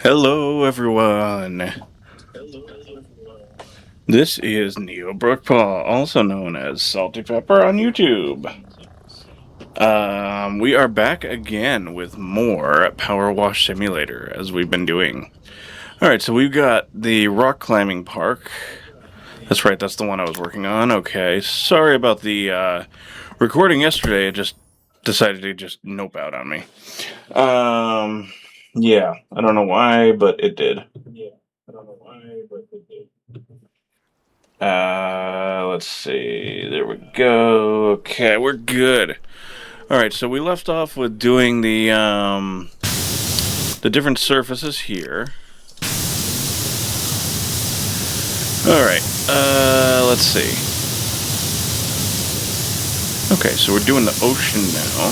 Hello, everyone. This is Neo Brookpaw, also known as Salty Pepper on YouTube. We are back again with more Powerwash Simulator, as we've been doing. Alright, so we've got the rock climbing park. That's right, that's the one I was working on. Okay, sorry about the recording yesterday. It just decided to just nope out on me. Yeah, I don't know why, but it did. Let's see. There we go. Okay, we're good. All right, so we left off with doing the different surfaces here. All right. Let's see. Okay, so we're doing the ocean now.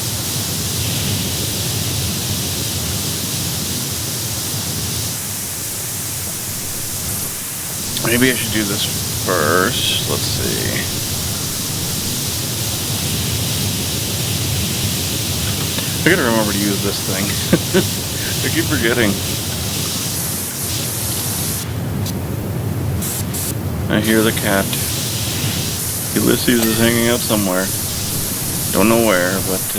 Maybe I should do this first. Let's see. I gotta remember to use this thing. I keep forgetting. I hear the cat. Ulysses is hanging out somewhere. Don't know where, but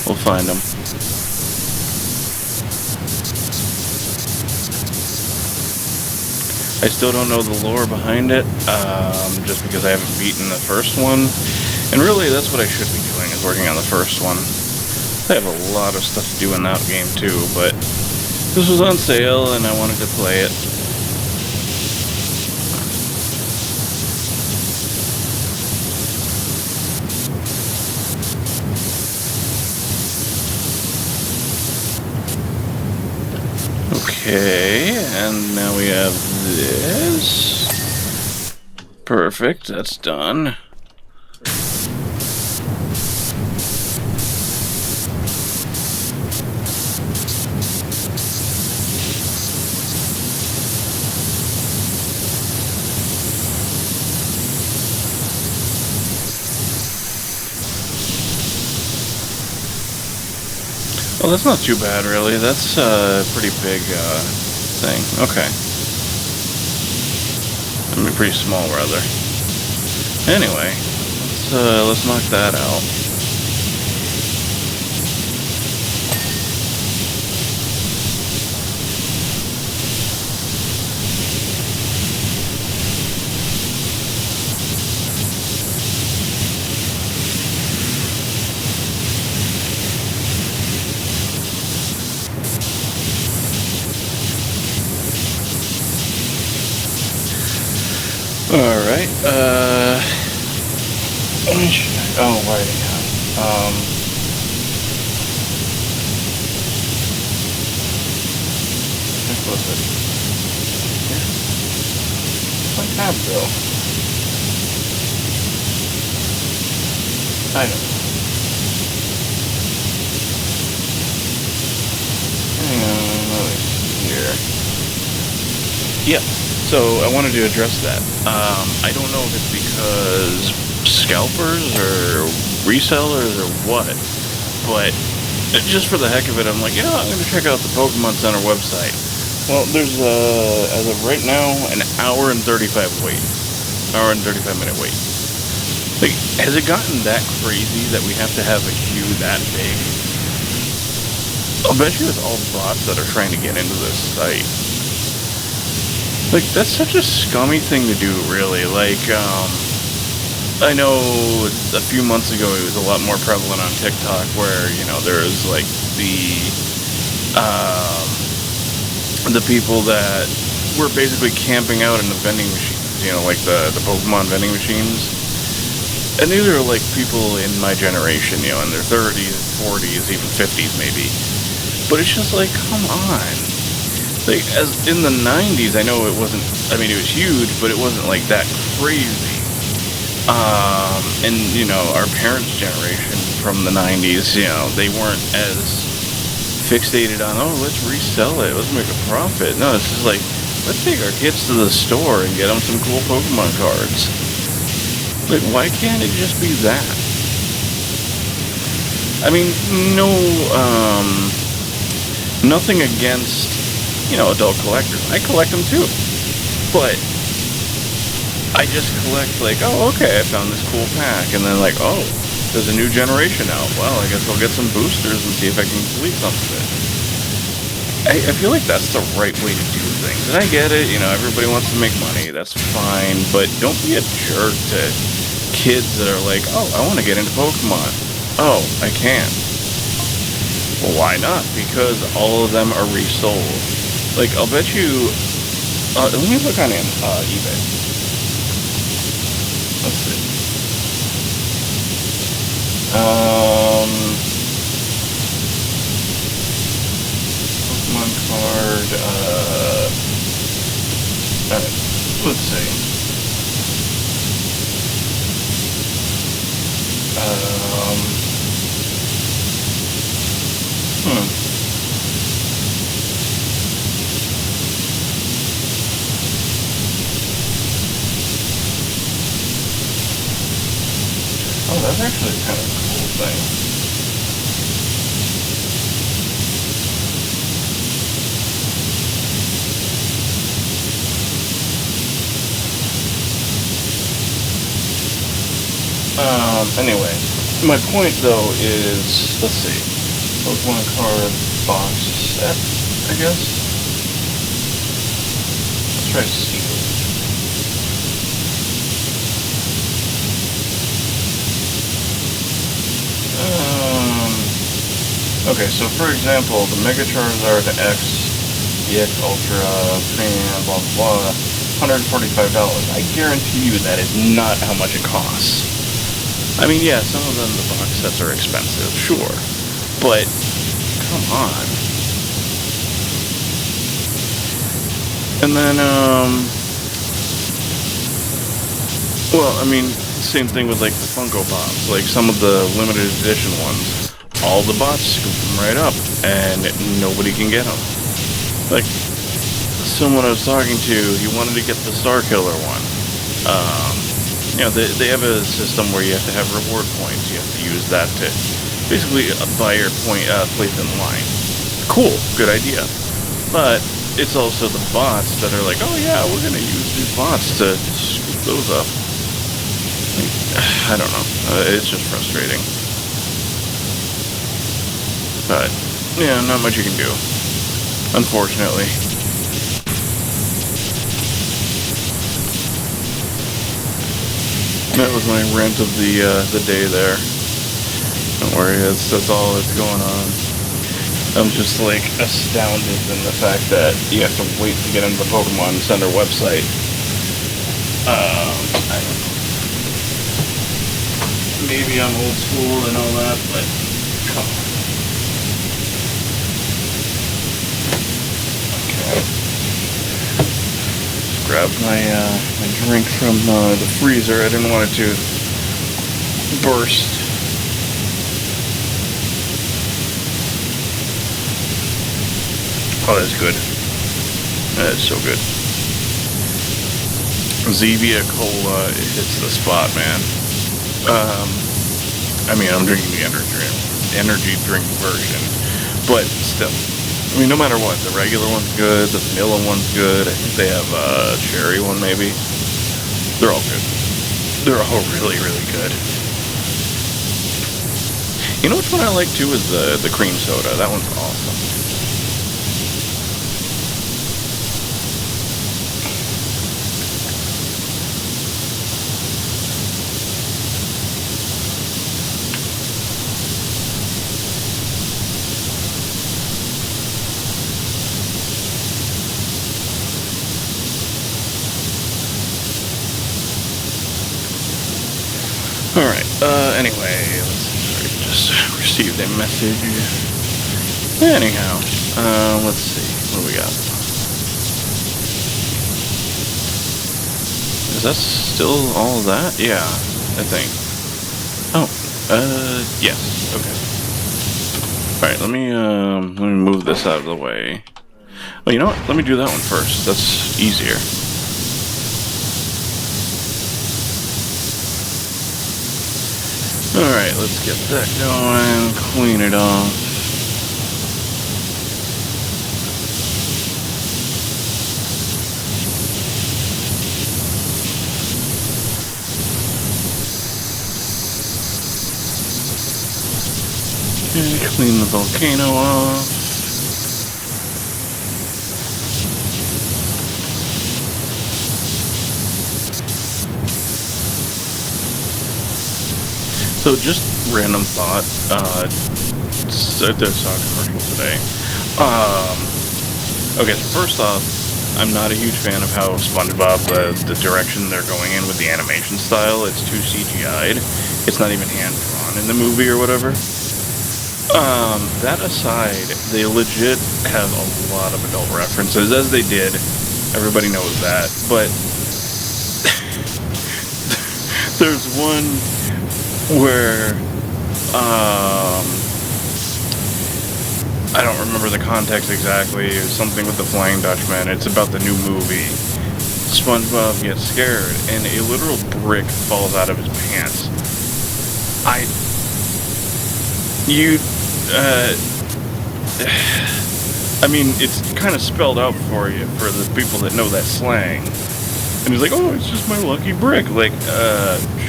we'll find him. I still don't know the lore behind it, just because I haven't beaten the first one. And really, that's what I should be doing, is working on the first one. I have a lot of stuff to do in that game too, but this was on sale and I wanted to play it. Okay, and now we have this. Perfect, that's done. Well, that's not too bad, really. That's a pretty big thing. Okay. I mean, pretty small, rather. Anyway, let's knock that out. Alright, oh, wait, what was it? Here? My tab go? I don't know. Hang on, here. Yeah. So I wanted to address that. I don't know if it's because scalpers or resellers or what, but just for the heck of it, I'm like, I'm going to check out the Pokemon Center website. Well, there's as of right now, an hour and 35 wait, hour and 35-minute wait. Like, has it gotten that crazy that we have to have a queue that big? I'll bet you it's all bots that are trying to get into this site. Like, that's such a scummy thing to do, really. Like, I know a few months ago it was a lot more prevalent on TikTok where, there was, like, the people that were basically camping out in the vending machines, like the Pokemon vending machines. And these are, like, people in my generation, in their 30s, 40s, even 50s, maybe. But it's just like, come on. Like, as in the 90s, I know it wasn't, it was huge, but it wasn't, like, that crazy. And, our parents' generation from the 90s, they weren't as fixated on, let's resell it, let's make a profit. No, it's just like, let's take our kids to the store and get them some cool Pokemon cards. Like, why can't it just be that? I mean, no, nothing against adult collectors. I collect them too, but I just collect like, oh, okay, I found this cool pack, and then like, oh, there's a new generation out. Well, I guess I'll get some boosters and see if I can complete some of it. I feel like that's the right way to do things, and I get it. Everybody wants to make money. That's fine, but don't be a jerk to kids that are like, oh, I want to get into Pokemon. Oh, I can't. Well, why not? Because all of them are resold. Like, I'll bet you. Let me look on eBay. Let's see. Pokemon card. Alright, let's see. Oh, that's actually kind of a cool thing. Anyway, my point though is, let's see, Pokemon card box set, I guess. Let's try sealed. Okay, so for example, the Mega Charizard X, EX Ultra, Premium, blah blah blah, $145. I guarantee you that is not how much it costs. I mean, yeah, some of them, the box sets are expensive, sure. But, come on. And then, well, I mean, same thing with, like, the Funko Pops. Like, some of the limited edition ones, all the bots scoop them right up, and nobody can get them. Like, someone I was talking to, he wanted to get the Star Killer one. They have a system where you have to have reward points. You have to use that to basically buy your place in line. Cool, good idea. But it's also the bots that are like, oh yeah, we're gonna use these bots to scoop those up. I don't know. It's just frustrating. But yeah, not much you can do, unfortunately. That was my rant of the day there. Don't worry, that's all that's going on. I'm just like astounded in the fact that you have to wait to get into the Pokemon Center website. I don't know. Maybe I'm old school and all that, but come on. Okay. Grab my drink from the freezer. I didn't want it to burst. Oh, that's good. That is so good. Zevia Cola hits the spot, man. I mean, I'm drinking the energy drink version, but still. I mean, no matter what, the regular one's good, the vanilla one's good. I think they have a cherry one, maybe. They're all good. They're all really, really good. You know which one I like too is the cream soda. That one's awesome. Alright, anyway, just received a message. Anyhow, let's see, what do we got? Is that still all that? Yeah, I think. Oh, yes, okay. Alright, let me move this out of the way. Well, you know what? Let me do that one first. That's easier. Alright, let's get that going, clean it off. Clean the volcano off. So just random thought, there's a commercial today. Okay, so first off, I'm not a huge fan of how SpongeBob, the direction they're going in with the animation style, it's too CGI'd. It's not even hand-drawn in the movie or whatever. That aside, they legit have a lot of adult references, as they did. Everybody knows that, but there's one where, I don't remember the context exactly. It was something with the Flying Dutchman. It's about the new movie. SpongeBob gets scared, and a literal brick falls out of his pants. I mean, it's kind of spelled out for you, for the people that know that slang. And he's like, oh, it's just my lucky brick. Like,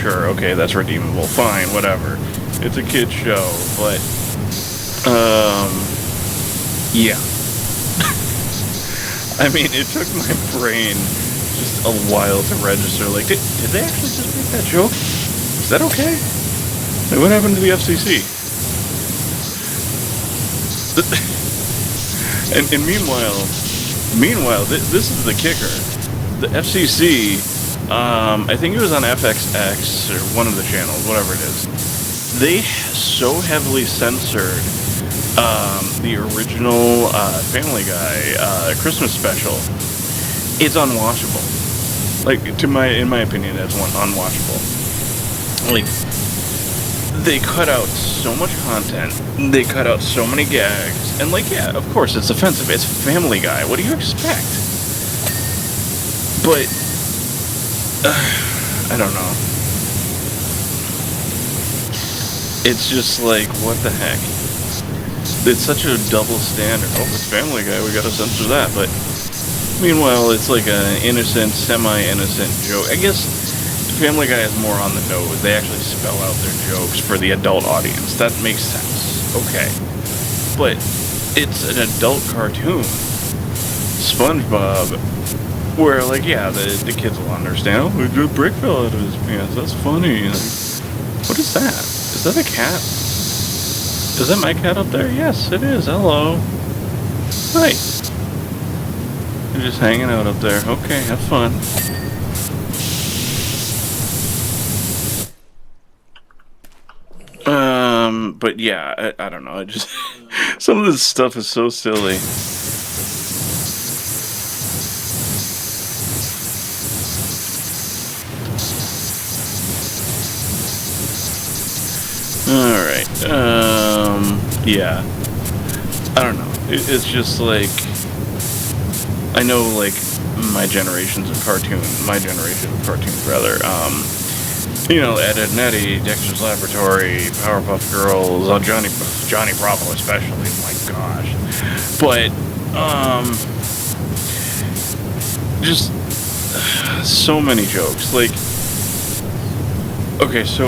sure, okay, that's redeemable. Fine, whatever. It's a kid's show, but, yeah. I mean, it took my brain just a while to register. Like, did they actually just make that joke? Is that okay? Like, what happened to the FCC? And meanwhile, this is the kicker. The FCC, I think it was on FXX or one of the channels, whatever it is. They so heavily censored the original Family Guy Christmas special. It's unwatchable. Like, in my opinion, that's unwatchable. Like, they cut out so much content. They cut out so many gags. And, like, yeah, of course, it's offensive. It's Family Guy. What do you expect? But, I don't know. It's just like, what the heck? It's such a double standard. Oh, it's Family Guy, we gotta censor that. But, meanwhile, it's like an innocent, semi-innocent joke. I guess Family Guy is more on the nose. They actually spell out their jokes for the adult audience. That makes sense. Okay. But it's an adult cartoon. SpongeBob, where, like, yeah, the kids will understand. Oh, a brick fell out of his pants. That's funny. Like, what is that? Is that a cat? Is that my cat up there? Yes, it is. Hello. Hi. You're just hanging out up there. Okay, have fun. But yeah, I don't know. I just some of this stuff is so silly. Alright, yeah. I don't know. It's just like, I know, like, my generation of cartoons, rather, you know, Ed, Edd n Eddy, Dexter's Laboratory, Powerpuff Girls, Johnny Bravo especially, my gosh. But, just, so many jokes. Like, okay, so,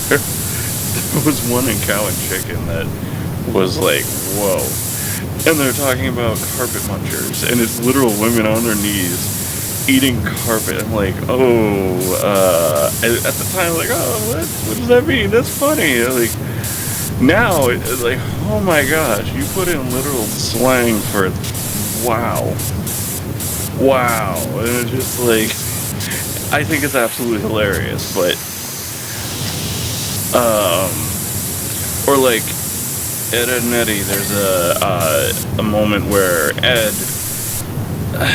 there was one in Cow and Chicken that was like, whoa. And they're talking about carpet munchers, and it's literal women on their knees eating carpet. I'm like, oh, at the time, like, oh, what does that mean? That's funny. Like, now, it's like, oh my gosh, you put in literal slang for, wow. And it's just like, I think it's absolutely hilarious, but, or like, Ed, Edd n Eddy, there's a moment where Ed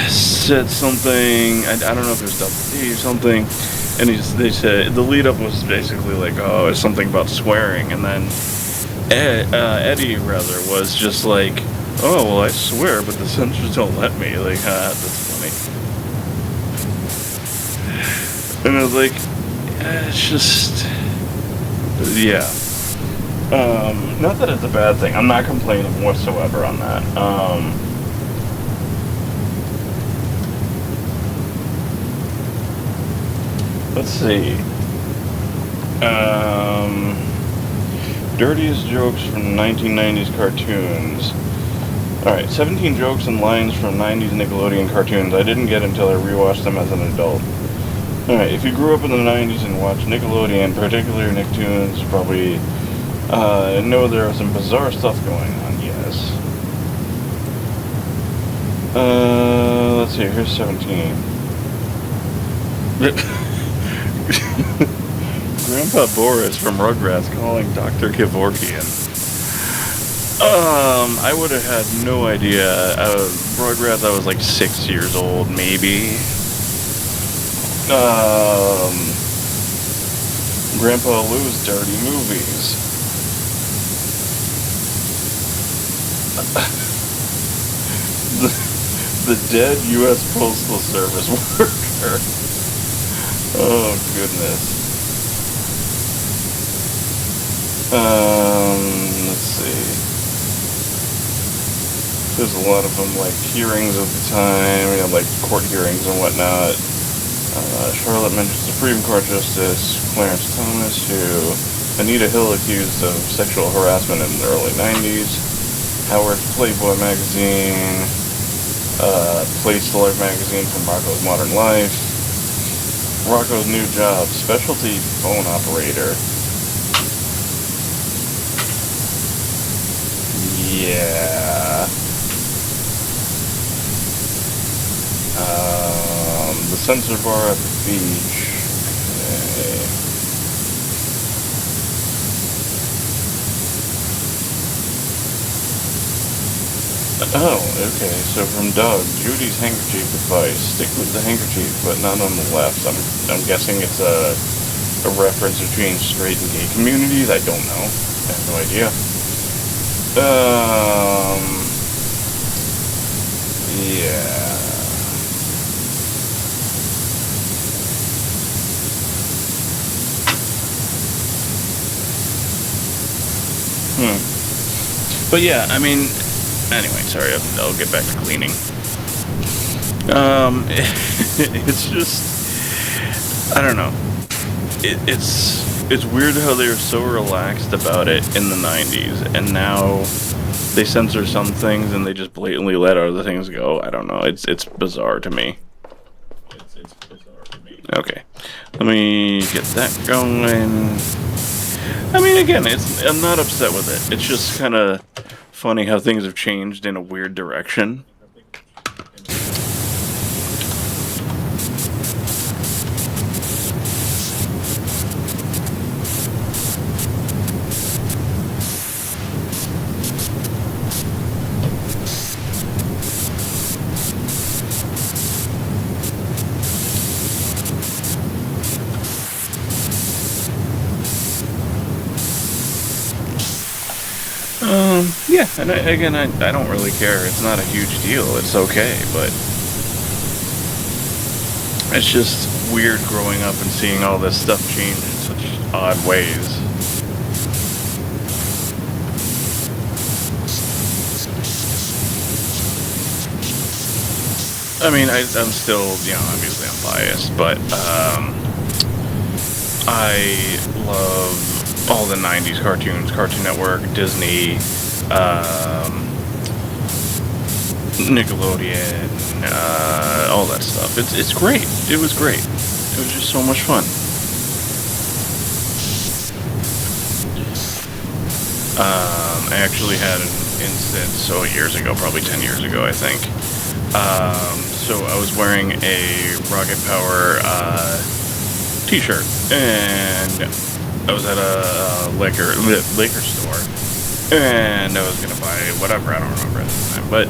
said something, I don't know if it was WD or something, and they said, the lead up was basically like, oh, it's something about swearing, and then Eddie, rather, was just like, oh, well, I swear, but the censors don't let me, like, that's funny. And I was like, it's just, yeah. Not that it's a bad thing. I'm not complaining whatsoever on that. Let's see. Dirtiest jokes from 1990s cartoons. Alright, 17 jokes and lines from 90s Nickelodeon cartoons I didn't get until I rewatched them as an adult. Alright, if you grew up in the 90s and watched Nickelodeon, particularly Nicktoons, you probably know there was some bizarre stuff going on, yes. Let's see, here's 17. Grandpa Boris from Rugrats calling Dr. Kevorkian. I would have had no idea. Rugrats, I was like 6 years old, maybe. Grandpa Lou's dirty movies. The dead U.S. Postal Service worker. Oh, goodness. Let's see. There's a lot of them, like, hearings at the time, you know, like court hearings and whatnot. Charlotte mentions Supreme Court Justice Clarence Thomas, who Anita Hill accused of sexual harassment in the early 90s. Howard's Playboy magazine. Place Life magazine from Rocco's Modern Life. Rocco's new job, specialty phone operator. Yeah. The censor bar at the beach. Okay. Oh, okay. So from Doug, Judy's handkerchief advice: stick with the handkerchief, but not on the left. I'm guessing it's a reference between straight and gay communities. I don't know. I have no idea. Yeah. But yeah, I mean, anyway, sorry, I'll get back to cleaning. It's just, I don't know. It's weird how they were so relaxed about it in the 90s, and now they censor some things and they just blatantly let other things go. I don't know. It's bizarre to me. Okay, let me get that going. I mean, again, I'm not upset with it. It's just kind of funny how things have changed in a weird direction. Yeah, and I don't really care. It's not a huge deal. It's okay, but it's just weird growing up and seeing all this stuff change in such odd ways. I mean, I'm still, you know, obviously I'm biased, but I love all the 90s cartoons, Cartoon Network, Disney, Nickelodeon, all that stuff. It's great. It was great. It was just so much fun. I actually had an instance, so years ago, probably 10 years ago, I think. So I was wearing a Rocket Power t-shirt, and I was at a liquor store, and I was gonna buy whatever, I don't remember at the time, but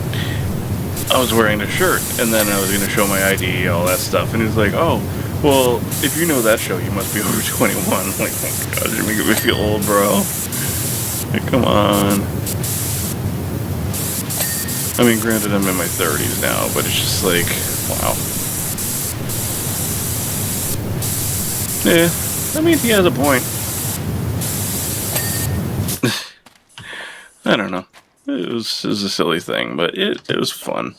I was wearing the shirt, and then I was gonna show my ID, all that stuff, and he's like, "Oh, well, if you know that show, you must be over 21." I'm like, oh my god, you're making me feel old, bro. Like, come on. I mean, granted, I'm in my 30s now, but it's just like, wow. Yeah, I mean, he has a point. I don't know. It was a silly thing, but it was fun.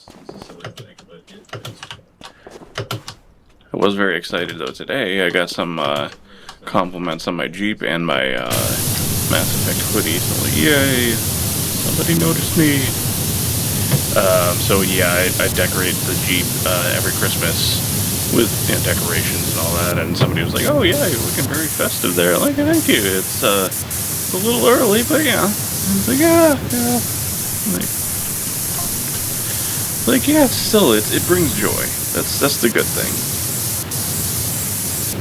I was very excited, though, today. I got some compliments on my Jeep and my Mass Effect hoodie. So like, yay! Somebody noticed me. So yeah, I decorate the Jeep every Christmas with decorations and all that. And somebody was like, "Oh yeah, you're looking very festive there." I'm like, thank you. It's a little early, but yeah. I was like, yeah. Like yeah, still it brings joy. That's the good thing.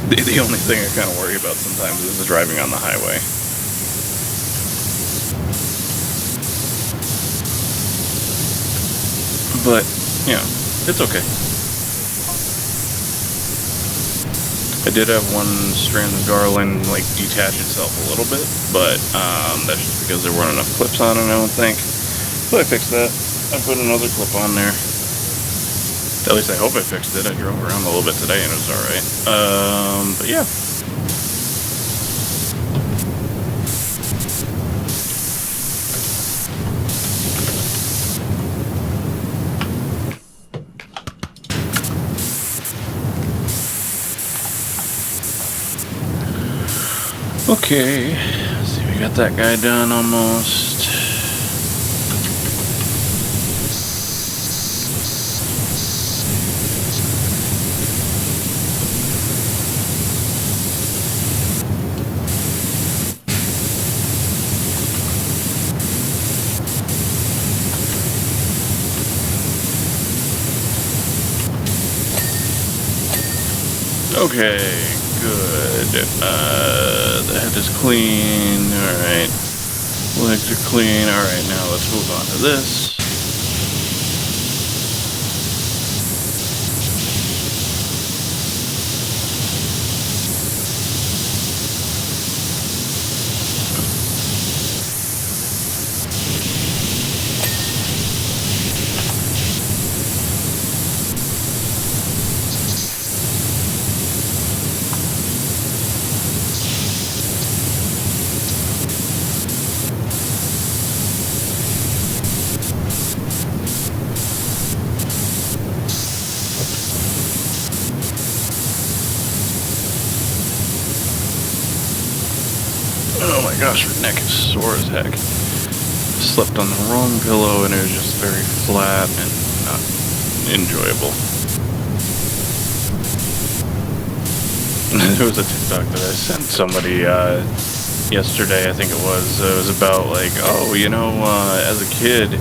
The only thing I kind of worry about sometimes is the driving on the highway. But yeah, it's okay. I did have one strand of garland like detach itself a little bit, but that's just because there weren't enough clips on it, I don't think. So I fixed that. I put another clip on there. At least I hope I fixed it. I drove around a little bit today and it was alright. But yeah. Okay, let's see, we got that guy done almost. Okay, good. The head is clean. Alright. Legs are clean. Alright, now let's move on to this. Oh my gosh, my neck is sore as heck. Slept on the wrong pillow and it was just very flat and not enjoyable. There was a TikTok that I sent somebody yesterday, I think it was about like, oh, as a kid,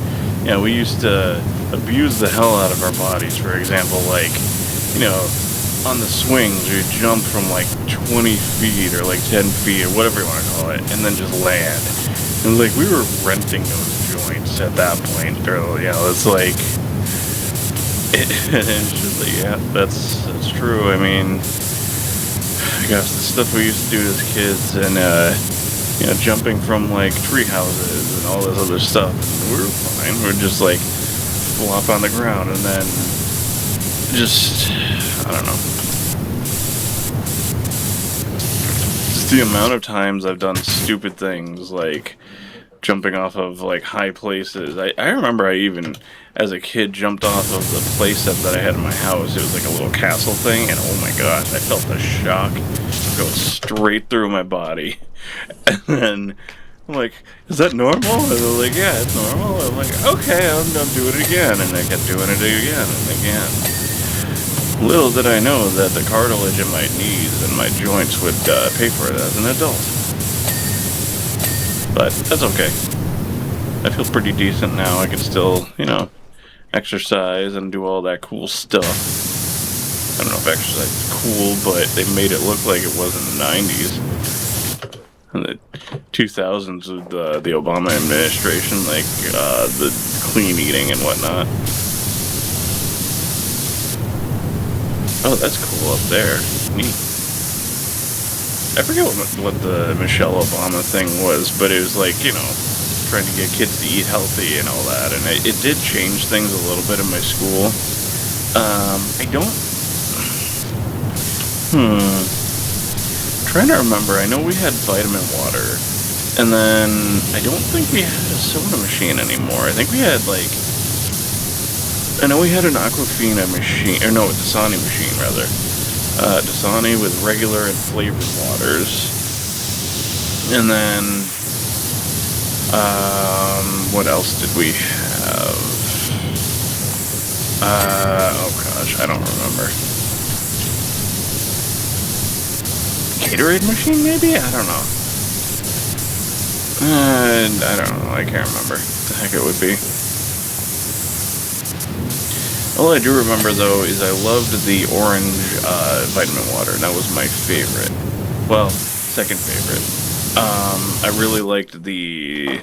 we used to abuse the hell out of our bodies. For example, like, on the swings, we'd jump from like 20 feet or like 10 feet or whatever you want to call it, and then just land. And like, we were renting those joints at that point. Or, it's like, it's just like, yeah, that's true. I mean, gosh, the stuff we used to do as kids, and jumping from like tree houses and all this other stuff, and we were fine. We'd just like flop on the ground, and then just, I don't know. Just the amount of times I've done stupid things like jumping off of like high places. I remember I even, as a kid, jumped off of the playset that I had in my house. It was like a little castle thing, and oh my gosh, I felt the shock go straight through my body. And then I'm like, is that normal? And they're like, yeah, it's normal. I'm like, okay, I'm do it again. And I kept doing it again and again. Little did I know that the cartilage in my knees and my joints would pay for it as an adult. But that's okay. I feel pretty decent now. I can still, exercise and do all that cool stuff. I don't know if exercise is cool, but they made it look like it was in the 90s. In the 2000s with the Obama administration, like the clean eating and whatnot. Oh, that's cool up there. Neat. I forget what the Michelle Obama thing was, but it was like, trying to get kids to eat healthy and all that. And it did change things a little bit in my school. I don't... Trying to remember, I know we had vitamin water. And then I don't think we had a soda machine anymore. I think we had like... I know we had an Aquafina machine, or no, a Dasani machine rather. Dasani with regular and flavored waters. And then What else did we have? Oh gosh, I don't remember. Gatorade machine, maybe? I don't know. I don't know. I can't remember. The heck it would be. All I do remember, though, is I loved the orange vitamin water. That was my favorite. Well, second favorite. I really liked the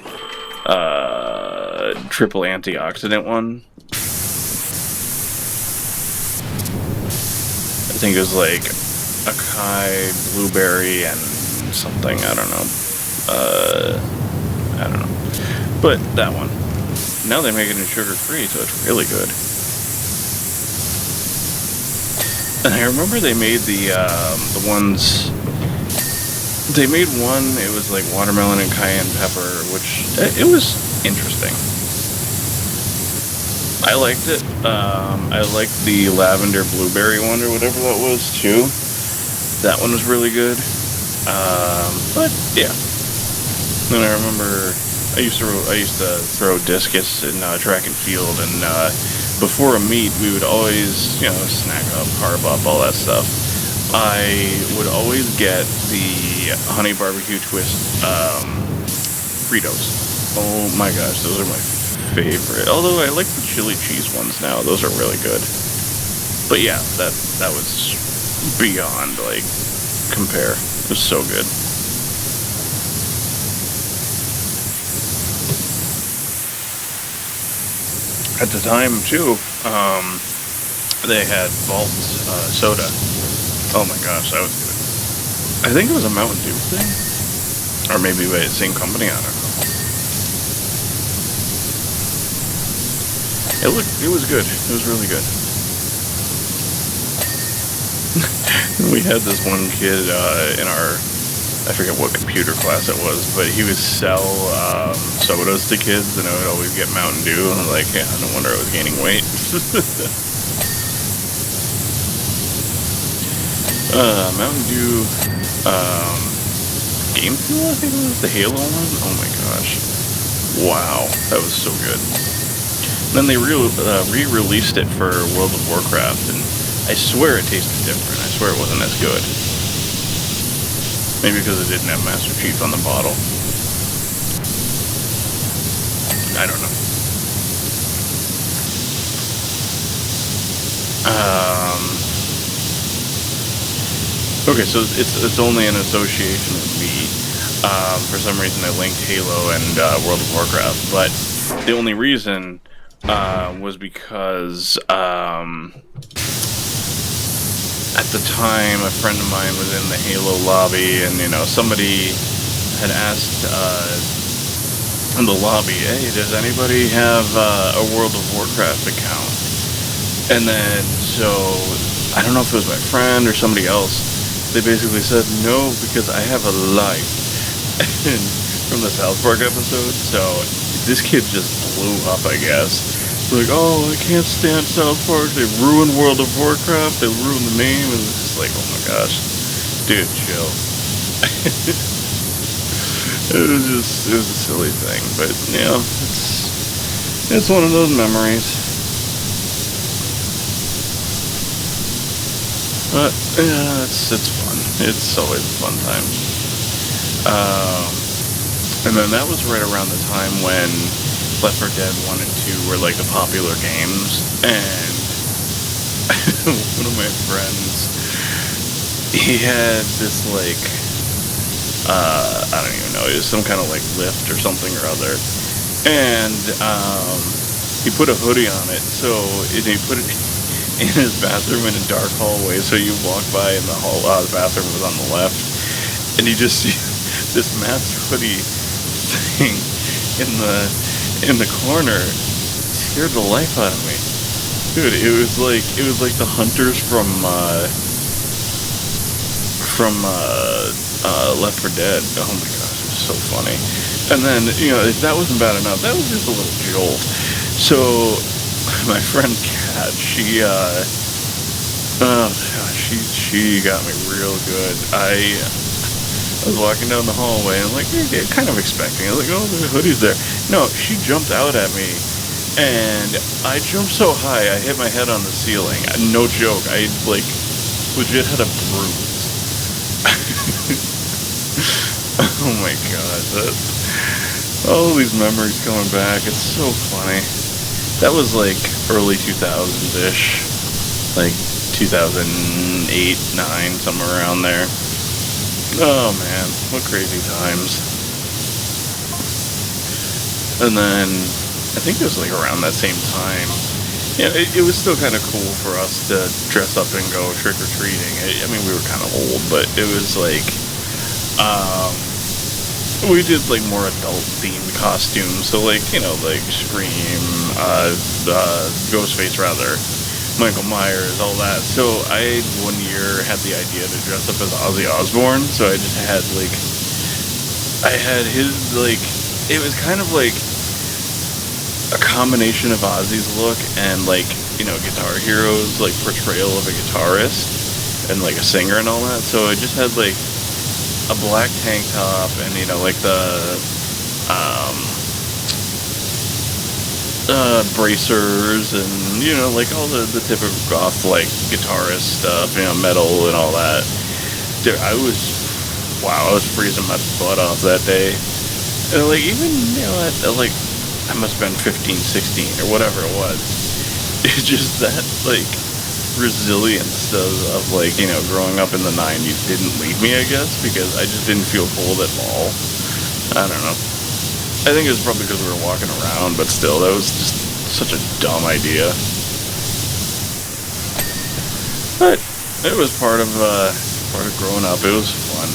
triple antioxidant one. I think it was like acai, blueberry, and something. I don't know. I don't know. But that one. Now they make it in sugar-free, so it's really good. And I remember they made the ones. They made one. It was like watermelon and cayenne pepper, which it was interesting. I liked it. I liked the lavender blueberry one or whatever that was too. That one was really good. But yeah. And I remember I used to throw discus in track and field, and before a meet we would always snack up, carb up, all that stuff. I would always get the honey barbecue twist Fritos. Oh my gosh, those are my favorite. Although I like the chili cheese ones now; those are really good. But yeah, that was beyond like compare. It was so good. At the time too, they had Vault soda. Oh my gosh, that was good. I think it was a Mountain Dew thing, or maybe by the same company. I don't know. It was good. It was really good. We had this one kid in our, I forget what computer class it was, but he would sell sodas to kids, and I would always get Mountain Dew. And I'm like, yeah, no wonder I was gaining weight. Mountain Dew, Game Fuel, I think it was the Halo one. Oh my gosh, wow, that was so good. Then they re-released it for World of Warcraft, and I swear it tasted different. I swear it wasn't as good. Maybe because it didn't have Master Chief on the bottle. I don't know. Okay, so it's only an association of me. For some reason, I linked Halo and World of Warcraft, but the only reason was because at the time, a friend of mine was in the Halo lobby, and somebody had asked in the lobby, "Hey, does anybody have a World of Warcraft account?" And then so I don't know if it was my friend or somebody else. They basically said no because I have a life. And from the South Park episode, so this kid just blew up, I guess. Like, oh, I can't stand South Park. They ruined World of Warcraft. They ruined the name, and it's just like, oh my gosh, dude, chill. It was a silly thing, but it's one of those memories. But yeah, it's fun. It's always a fun time. And then that was right around the time when Left 4 Dead 1 and 2 were like the popular games, and one of my friends, he had this like I don't even know, it was some kind of like lift or something or other, and he put a hoodie on it, so he put it in his bathroom in a dark hallway, so you walk by and the bathroom was on the left, and you just see this masked hoodie thing in the corner. Scared the life out of me, dude. It was like the hunters from Left 4 Dead. Oh my gosh, it was so funny. And then if that wasn't bad enough, that was just a little jolt. So my friend Kat, she got me real good. I was walking down the hallway, and I'm like, kind of expecting. I was like, oh, the hoodie's there. No, she jumped out at me, and I jumped so high, I hit my head on the ceiling. No joke. I, like, legit had a bruise. Oh my god, all these memories coming back. It's so funny. That was like early 2000s-ish. Like 2008, 9, somewhere around there. Oh man, what crazy times. And then, I think it was like around that same time. Yeah, it was still kind of cool for us to dress up and go trick-or-treating. I mean, we were kind of old, but it was like, we did like more adult-themed costumes. So like, you know, like Scream, Ghostface rather, Michael Myers, all that. So I, one year, had the idea to dress up as Ozzy Osbourne. So I just had like, I had his, like, it was kind of like a combination of Ozzy's look and, like, you know, Guitar Hero's, like, portrayal of a guitarist and, like, a singer and all that. So I just had, like, a black tank top and, you know, like the bracers and, you know, like all the typical goth, like, guitarist stuff, you know, metal and all that. Dude, I was freezing my butt off that day. And, like, even, you know, like, I must have been 15, 16 or whatever it was. It's just that, like, resilience of like, you know, growing up in the 90s didn't leave me, I guess, because I just didn't feel cold at all. I don't know. I think it was probably because we were walking around, but still, that was just such a dumb idea. But it was part of growing up. It was fun.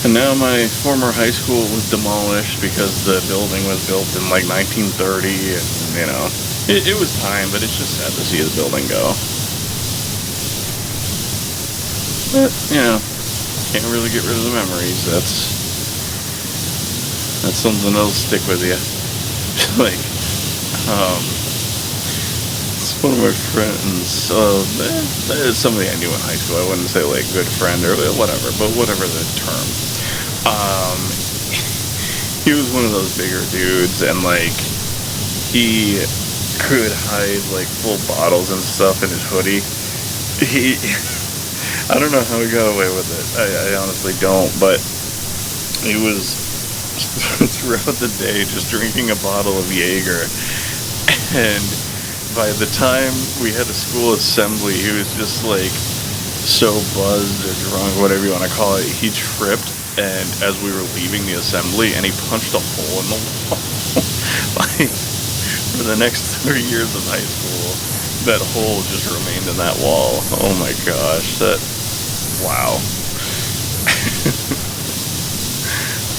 And now my former high school was demolished because the building was built in like 1930, and, you know, it was time, but it's just sad to see the building go. But, you know, can't really get rid of the memories. That's something that'll stick with you. Like, it's one of my friends, somebody I knew in high school. I wouldn't say like good friend or whatever, but whatever the term. He was one of those bigger dudes, and like, he could hide like full bottles and stuff in his hoodie. I don't know how he got away with it. I honestly don't, but he was throughout the day just drinking a bottle of Jaeger, and by the time we had a school assembly, he was just like so buzzed or drunk, whatever you want to call it. He tripped, and as we were leaving the assembly, and he punched a hole in the wall. Like, for the next 3 years of high school, that hole just remained in that wall. Oh my gosh, wow.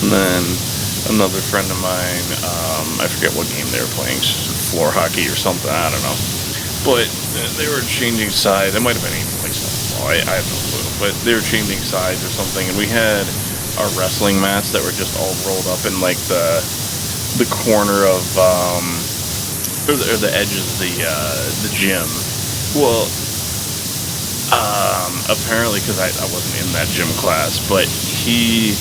And then another friend of mine, I forget what game they were playing, floor hockey or something, I don't know. But they were changing sides. It might have been even like softball, I have no clue. But they were changing sides or something, and we had our wrestling mats that were just all rolled up in like the corner of or the edge of the gym. Well, apparently, because I wasn't in that gym class, but he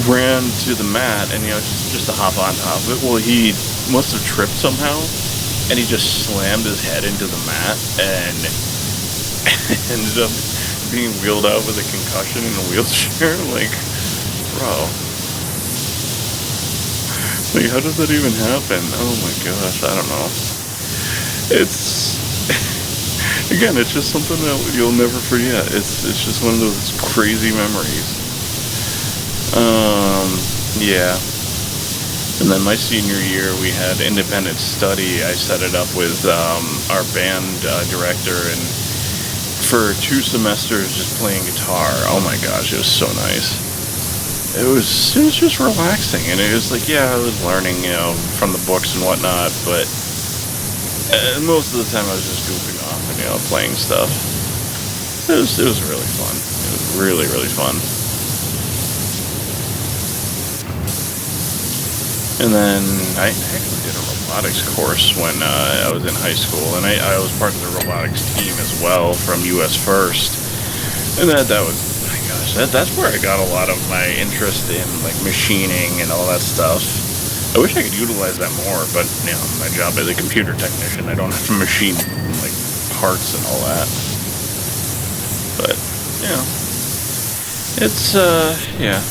ran to the mat, and, you know, just to hop on top of it. Well, he must have tripped somehow, and he just slammed his head into the mat and ended up being wheeled out with a concussion in a wheelchair. Like, bro, like, how does that even happen? Oh my gosh, I don't know. It's again, it's just something that you'll never forget. It's just one of those crazy memories. Yeah. And then my senior year, we had independent study. I set it up with our band director, and for 2 semesters just playing guitar. Oh my gosh, it was so nice. It was just relaxing, and it was like, yeah, I was learning, you know, from the books and whatnot, but most of the time I was just goofing off and, you know, playing stuff. It was really fun. It was really, really fun. And then I actually did a robotics course when I was in high school, and I was part of the robotics team as well from US First. And that was, my gosh, that's where I got a lot of my interest in like machining and all that stuff. I wish I could utilize that more, but my job as a computer technician, I don't have to machine like parts and all that. But it's yeah.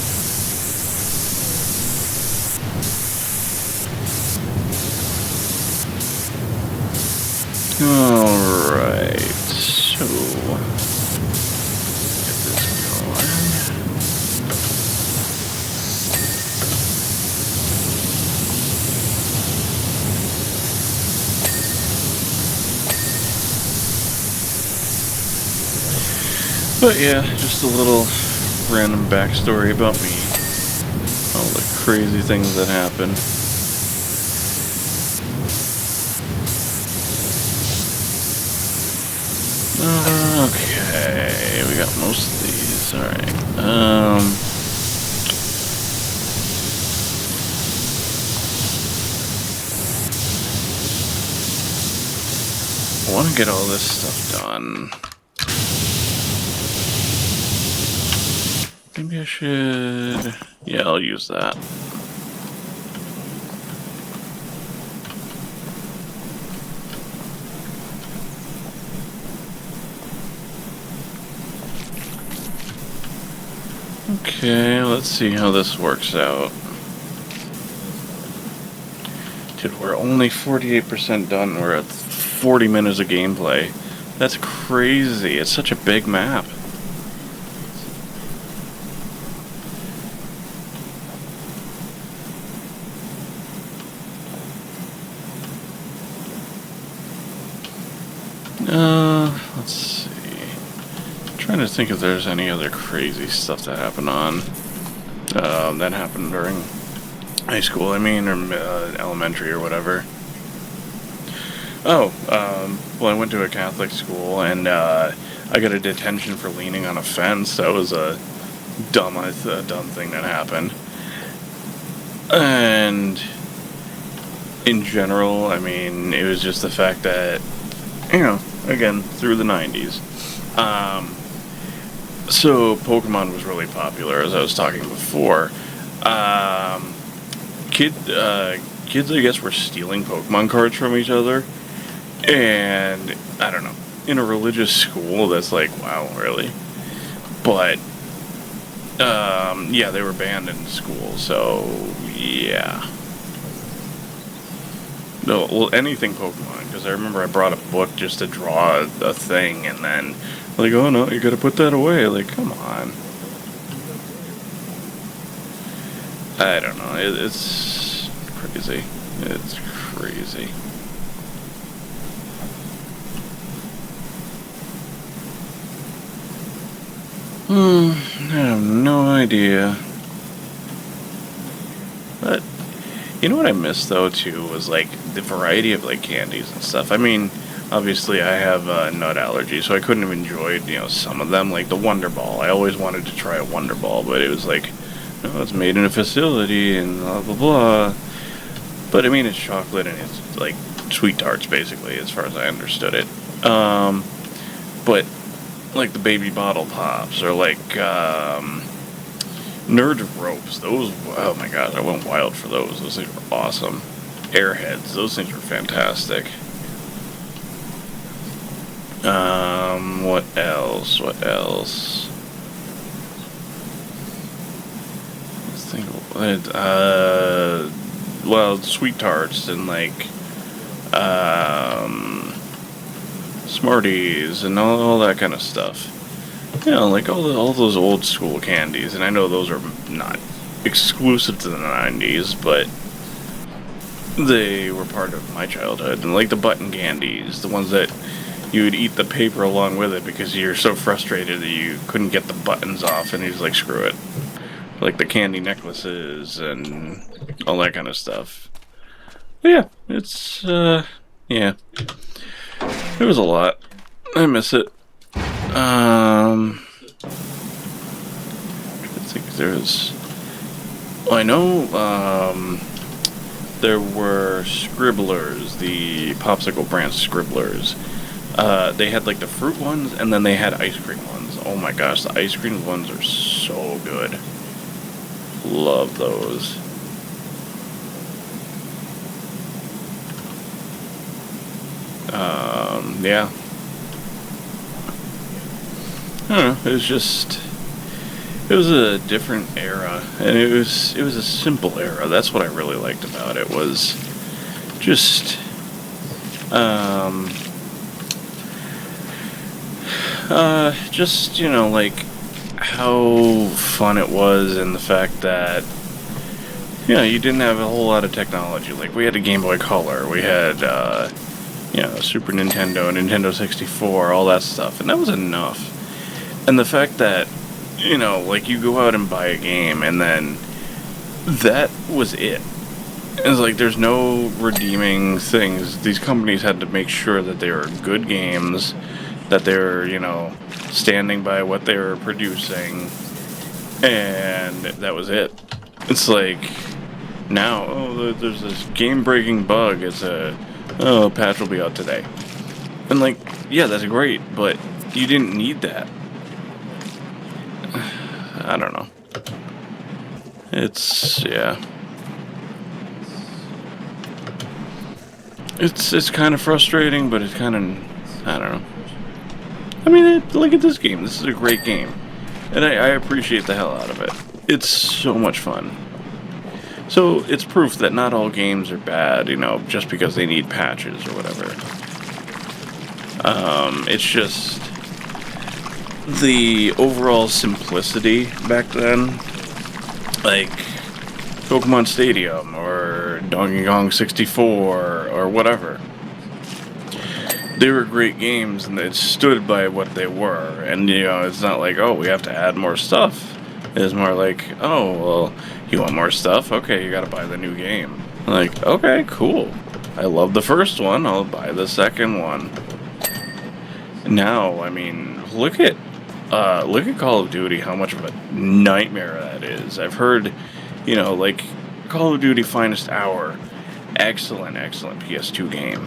All right, so get this going. But yeah, just a little random backstory about me. All the crazy things that happen. Okay, we got most of these. Alright. I want to get all this stuff done. Maybe I should... Yeah, I'll use that. Okay, let's see how this works out. Dude, we're only 48% done. We're at 40 minutes of gameplay. That's crazy. It's such a big map. Let's see. I'm trying to think if there's any other crazy stuff that happened that happened during high school, or elementary or whatever. Oh, well, I went to a Catholic school, and I got a detention for leaning on a fence. That was a dumb thing that happened. And in general, it was just the fact that, again, through the 90s. So Pokemon was really popular, as I was talking before. Kids, I guess, were stealing Pokemon cards from each other. And, I don't know, in a religious school, that's like, wow, really? But, yeah, they were banned in school, so, yeah. No, well, anything Pokemon, because I remember I brought a book just to draw a thing, and then, like, oh no, you gotta put that away. Like, come on. I don't know, it's crazy. It's crazy. I have no idea. But, you know what I missed, though, too, was, like, the variety of, like, candies and stuff. Obviously I have a nut allergy, so I couldn't have enjoyed, some of them, like the Wonder Ball. I always wanted to try a Wonder Ball, but it was like, no, it's made in a facility and blah, blah, blah. But, it's chocolate and it's, like, sweet tarts, basically, as far as I understood it. But, like, the Baby Bottle Pops, or, like, Nerd Ropes, those, oh my god, I went wild for those. Those things were awesome. Airheads, those things were fantastic. What else? Let's think, well, sweet tarts and, like, Smarties and all that kind of stuff. Like all those old school candies, and I know those are not exclusive to the 90s, but they were part of my childhood. And like the button candies, the ones that you would eat the paper along with it because you're so frustrated that you couldn't get the buttons off, and you just like, screw it. Like the candy necklaces and all that kind of stuff. But yeah, it's, yeah. It was a lot. I miss it. I think there's... Well, I know, there were Scribblers, the popsicle brand Scribblers. They had, like, the fruit ones, and then they had ice cream ones Oh my gosh, the ice cream ones are so good. Love those. Yeah. I don't know. It was a different era, and it was a simple era. That's what I really liked about it, was just um just, like how fun it was, and the fact that you didn't have a whole lot of technology. Like, we had a Game Boy Color, we had Super Nintendo, Nintendo 64, all that stuff, and that was enough. And the fact that like, you go out and buy a game, and then that was it. It's like, there's no redeeming things. These companies had to make sure that they were good games, that they're, standing by what they were producing, and that was it. It's like, now, there's this game-breaking bug. It's a patch will be out today. And, like, yeah, that's great, but you didn't need that. I don't know. Yeah. It's kind of frustrating, but it's kind of, I don't know. I mean, look at this game. This is a great game, and I appreciate the hell out of it. It's so much fun. So it's proof that not all games are bad, just because they need patches or whatever. It's just the overall simplicity back then, like Pokemon Stadium or Donkey Kong 64 or whatever. They were great games, and they stood by what they were. And, it's not like, oh, we have to add more stuff. It's more like, oh, well, you want more stuff? Okay, you gotta buy the new game. Like, okay, cool. I love the first one, I'll buy the second one. Now, I mean, look at Call of Duty, how much of a nightmare that is. I've heard, like, Call of Duty Finest Hour, excellent PS2 game.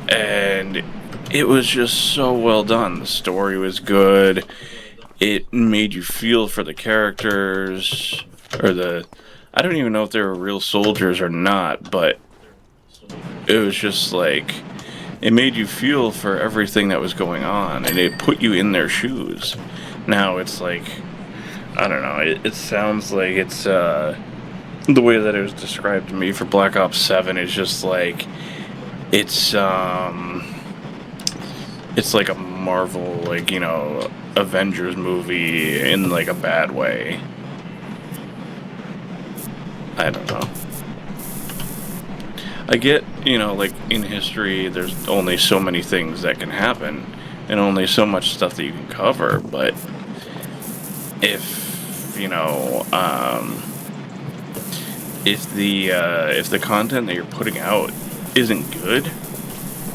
And it was just so well done. The story was good. It made you feel for the characters, I don't even know if they were real soldiers or not, but it was just like, it made you feel for everything that was going on, and it put you in their shoes. Now it's like, I don't know, it sounds like it's, the way that it was described to me for Black Ops 7 is just like, it's like a Marvel, like, Avengers movie in, like, a bad way. I don't know. I get, like, in history, there's only so many things that can happen, and only so much stuff that you can cover, but if the content that you're putting out isn't good,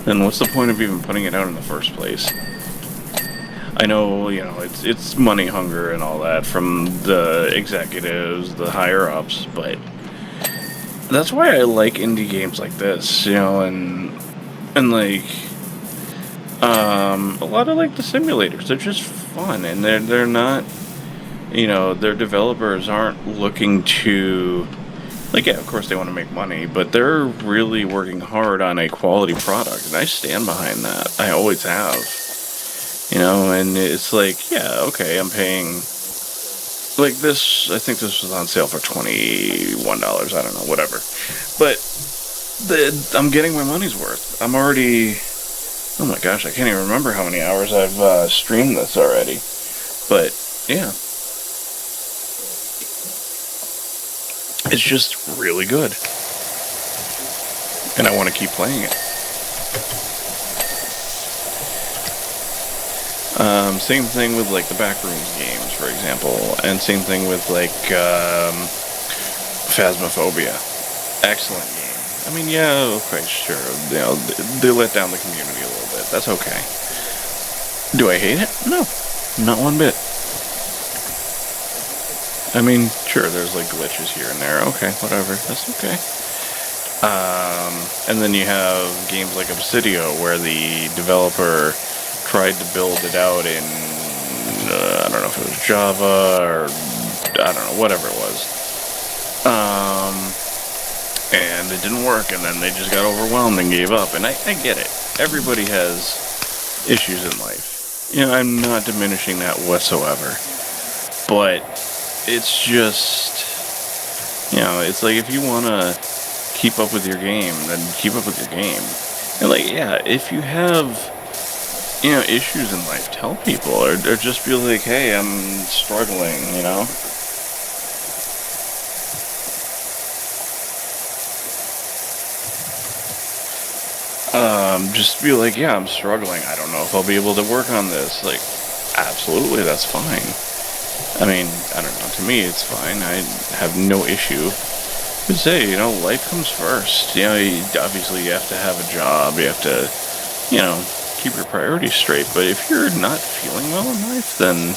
then what's the point of even putting it out in the first place? I know, it's money hunger and all that from the executives, the higher ups, but that's why I like indie games like this, and like, a lot of, like, the simulators, they're just fun, and they're not, their developers aren't looking to, like, yeah, of course they want to make money, but they're really working hard on a quality product, and I stand behind that. I always have. And it's like, yeah, okay, I'm paying, like, this, I think this was on sale for $21, I don't know, whatever. But I'm getting my money's worth. I'm already, oh my gosh, I can't even remember how many hours I've streamed this already. But, yeah. It's just really good. And I want to keep playing it. Same thing with, like, the Backrooms games, for example. And same thing with, like, Phasmophobia. Excellent game. I mean, yeah, okay, sure. They let down the community a little bit. That's okay. Do I hate it? No. Not one bit. I mean, sure, there's, like, glitches here and there. Okay, whatever. That's okay. And then you have games like Obsidio, where the developer tried to build it out in Java or I don't know, whatever it was. And it didn't work, and then they just got overwhelmed and gave up. And I get it. Everybody has issues in life. I'm not diminishing that whatsoever. But it's just, it's like if you want to keep up with your game, then keep up with your game. And if you have, issues in life, tell people, or just be like, hey, I'm struggling. Just be like, yeah, I'm struggling. I don't know if I'll be able to work on this. Like, absolutely, that's fine. I mean, I don't know. To me, it's fine. I have no issue. But say, life comes first. Obviously you have to have a job. You have to, keep your priorities straight. But if you're not feeling well in life, then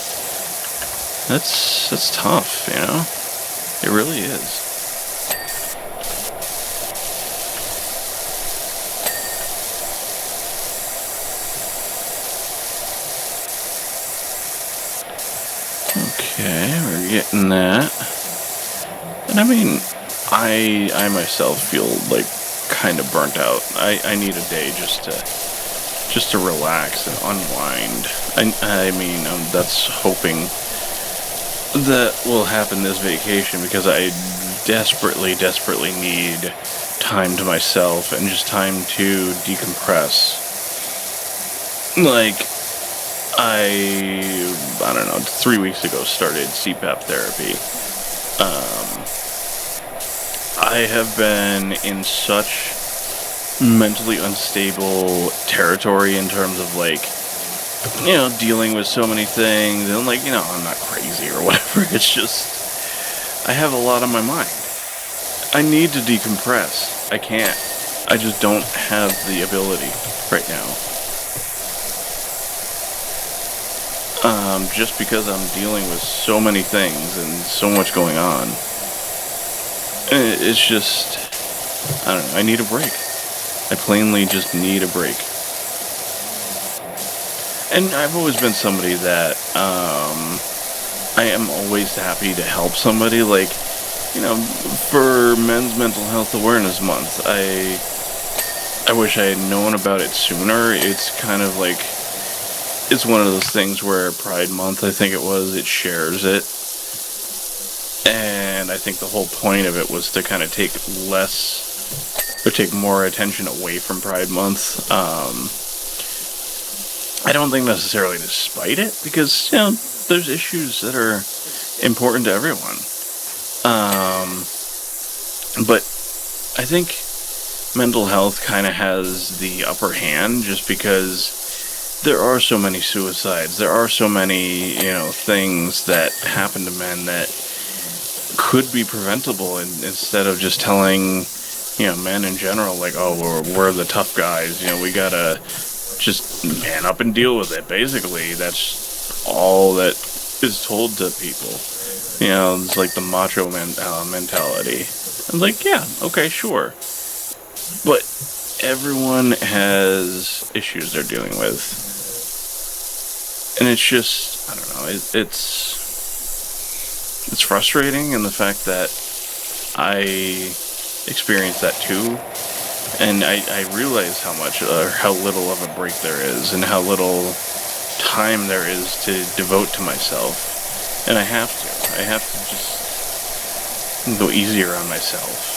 that's tough, It really is. Okay, we're getting that. And I mean, I myself feel like kind of burnt out. I need a day just to relax and unwind. I mean, that's hoping that will happen this vacation, because I desperately need time to myself and just time to decompress. Like, I don't know, 3 weeks ago started CPAP therapy. I have been in such mentally unstable territory in terms of dealing with so many things, and I'm not crazy or whatever. It's just, I have a lot on my mind. I need to decompress. I can't. I just don't have the ability right now. Just because I'm dealing with so many things and so much going on. It's just, I don't know, I need a break. I plainly just need a break. And I've always been somebody that, I am always happy to help somebody. For Men's Mental Health Awareness Month, I wish I had known about it sooner. It's kind of like, it's one of those things where Pride Month, I think it shares it. And I think the whole point of it was to kind of take more attention away from Pride Month. I don't think necessarily to spite it, because, there's issues that are important to everyone. But I think mental health kind of has the upper hand, just because there are so many suicides. There are so many, things that happen to men that could be preventable, instead of just telling, men in general, we're the tough guys. We gotta just man up and deal with it. Basically, that's all that is told to people. It's like the macho mentality. I'm like, yeah, okay, sure. But everyone has issues they're dealing with. And it's just, I don't know, it's frustrating in the fact that I experienced that too. And I realize how much, or how little of a break there is, and how little time there is to devote to myself. And I have to just go easier on myself.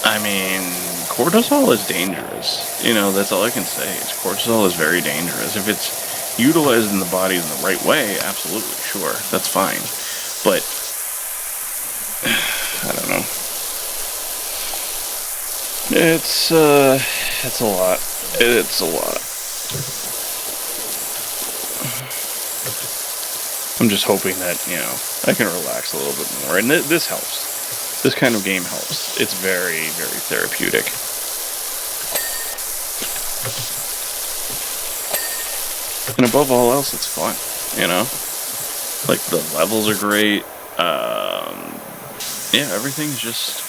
I mean, cortisol is dangerous. That's all I can say. Cortisol is very dangerous. If it's utilized in the body in the right way, absolutely, sure, that's fine. But I don't know. It's a lot. It's a lot. I'm just hoping that, I can relax a little bit more. And this helps. This kind of game helps. It's very, very therapeutic. And above all else, it's fun, the levels are great. Everything's just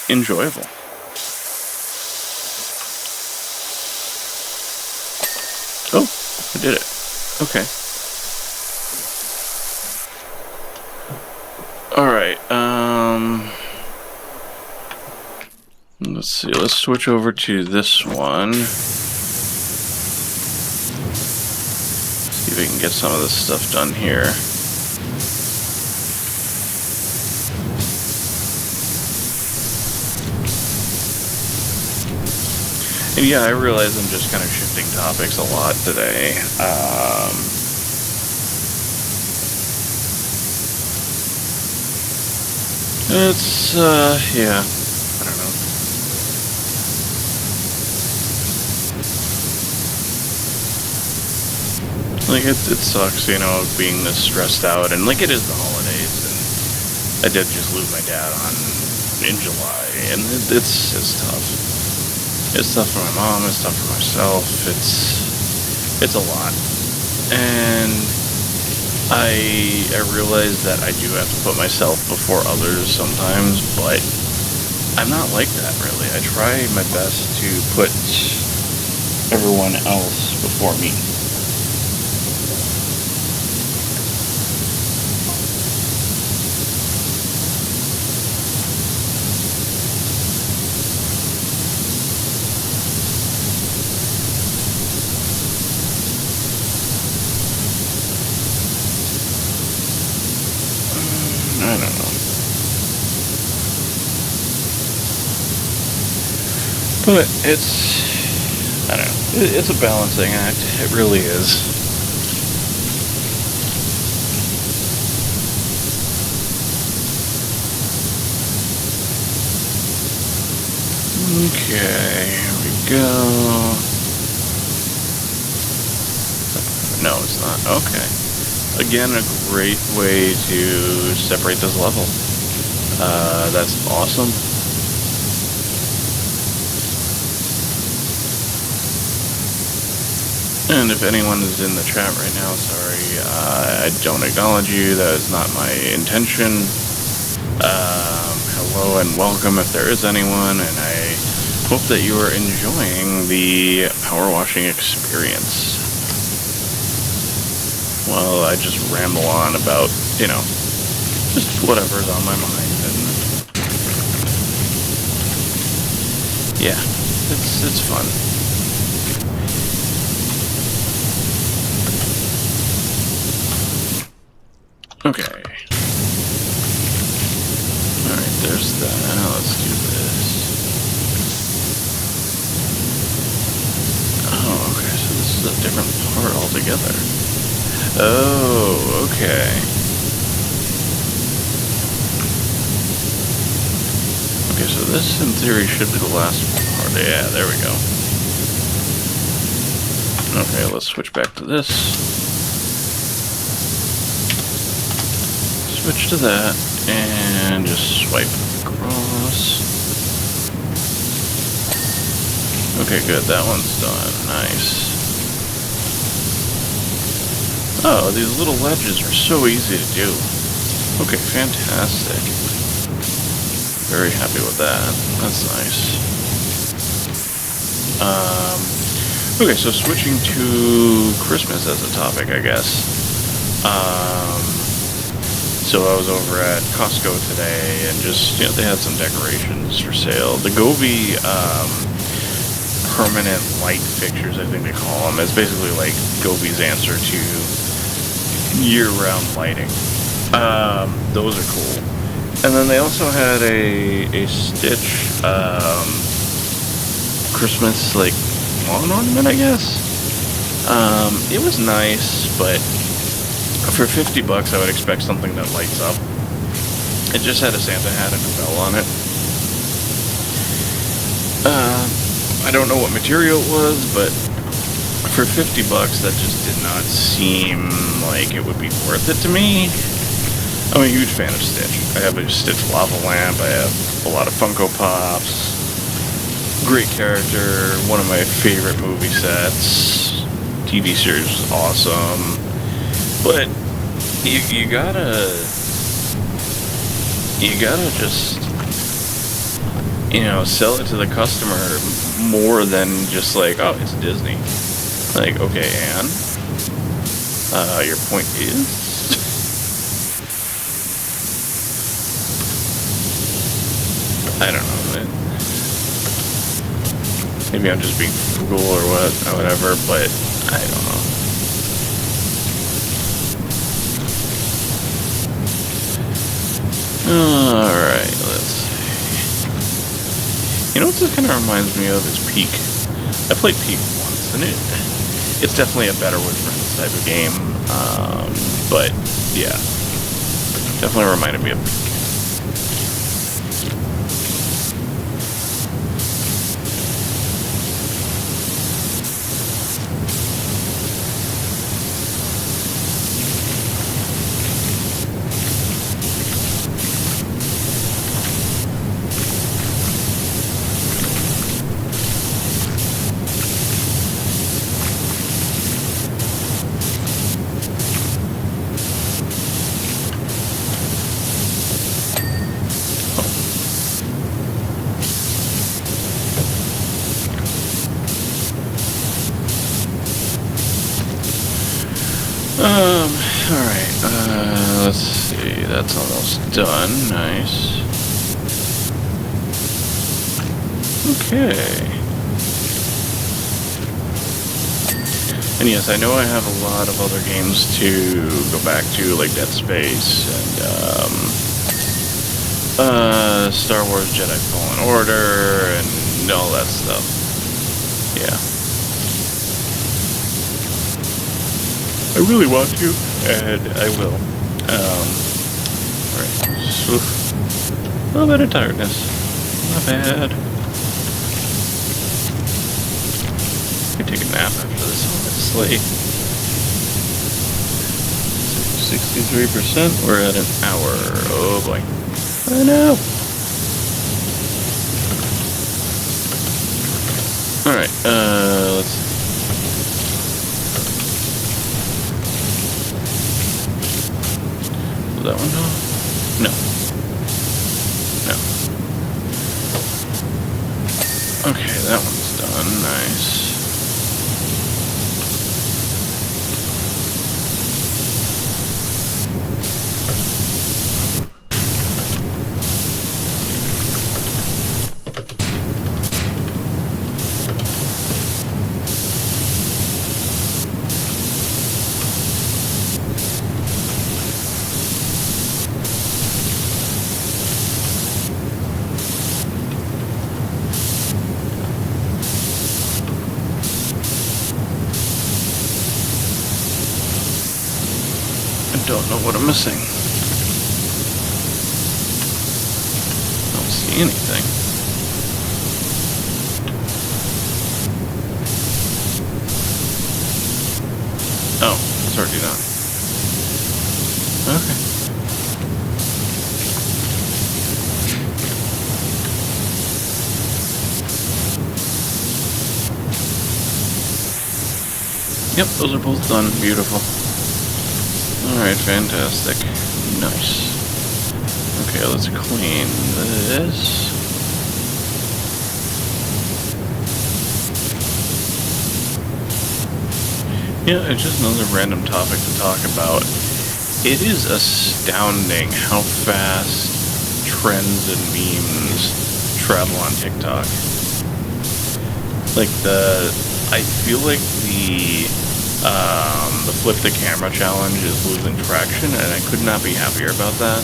enjoyable. Oh, I did it. Okay. Alright, let's see, let's switch over to this one. See if we can get some of this stuff done here. And yeah, I realize I'm just kind of shifting topics a lot today. It's, yeah, I don't know. Like, it sucks, you know, being this stressed out, and, like, it is the holidays, and I did just lose my dad in July, and it's tough. It's tough for my mom, it's tough for myself, it's a lot. And I realize that I do have to put myself before others sometimes, but I'm not like that, really. I try my best to put everyone else before me. I don't know. But it's, I don't know, it's a balancing act. It really is. Okay, here we go. No, it's not. Okay. Again, a great way to separate this level. That's awesome. And if anyone is in the chat right now, sorry, I don't acknowledge you. That is not my intention. Hello and welcome if there is anyone, and I hope that you are enjoying the power washing experience. Well, I just ramble on about, you know, just whatever's on my mind, and yeah, it's fun. Okay. Alright, there's that. Let's do this. Oh, okay, so this is a different part altogether. Oh, okay. Okay, so this in theory should be the last part. Yeah, there we go. Okay, let's switch back to this. Switch to that, and just swipe across. Okay, good, that one's done. Nice. Oh, these little ledges are so easy to do. Okay, fantastic. Very happy with that. That's nice. Okay, so switching to Christmas as a topic, I guess. So I was over at Costco today, and just, you know, they had some decorations for sale. The Gobi, permanent light fixtures, I think they call them. It's basically like Gobi's answer to year-round lighting. Those are cool. And then they also had a Stitch Christmas like lawn ornament, I guess. It was nice, but for $50 I would expect something that lights up. It just had a Santa hat and a bell on it. I don't know what material it was, but for $50 that just did not seem like it would be worth it to me. I'm a huge fan of Stitch. I have a Stitch lava lamp, I have a lot of Funko Pops. Great character, one of my favorite movie sets. TV series is awesome. But you gotta just, you know, sell it to the customer more than just like, oh, it's Disney. Like, okay, and your point is? I don't know. Maybe I'm just being frugal or whatever, but I don't know. Alright, let's see. You know what this kind of reminds me of is Peak. I played Peak once, and it's definitely a better with friends type of game. But yeah, definitely reminded me of Peak. Alright, let's see, that's almost done, nice. Okay. And yes, I know I have a lot of other games to go back to, like Dead Space, and, Star Wars Jedi Fallen Order, and all that stuff. Yeah. I really want to, and I will. Alright. So, a little bit of tiredness. Not bad. I can take a nap after this, honestly. 63%. We're at an hour. Oh boy. I know. Alright, let's see. That one? No. No. Okay, that one's done. Nice. Don't know what I'm missing. Don't see anything. Oh, it's already done. Okay. Yep, those are both done. Beautiful. Alright, fantastic. Nice. Okay, let's clean this. Yeah, it's just another random topic to talk about. It is astounding how fast trends and memes travel on TikTok. Like I feel like the flip the camera challenge is losing traction, and I could not be happier about that.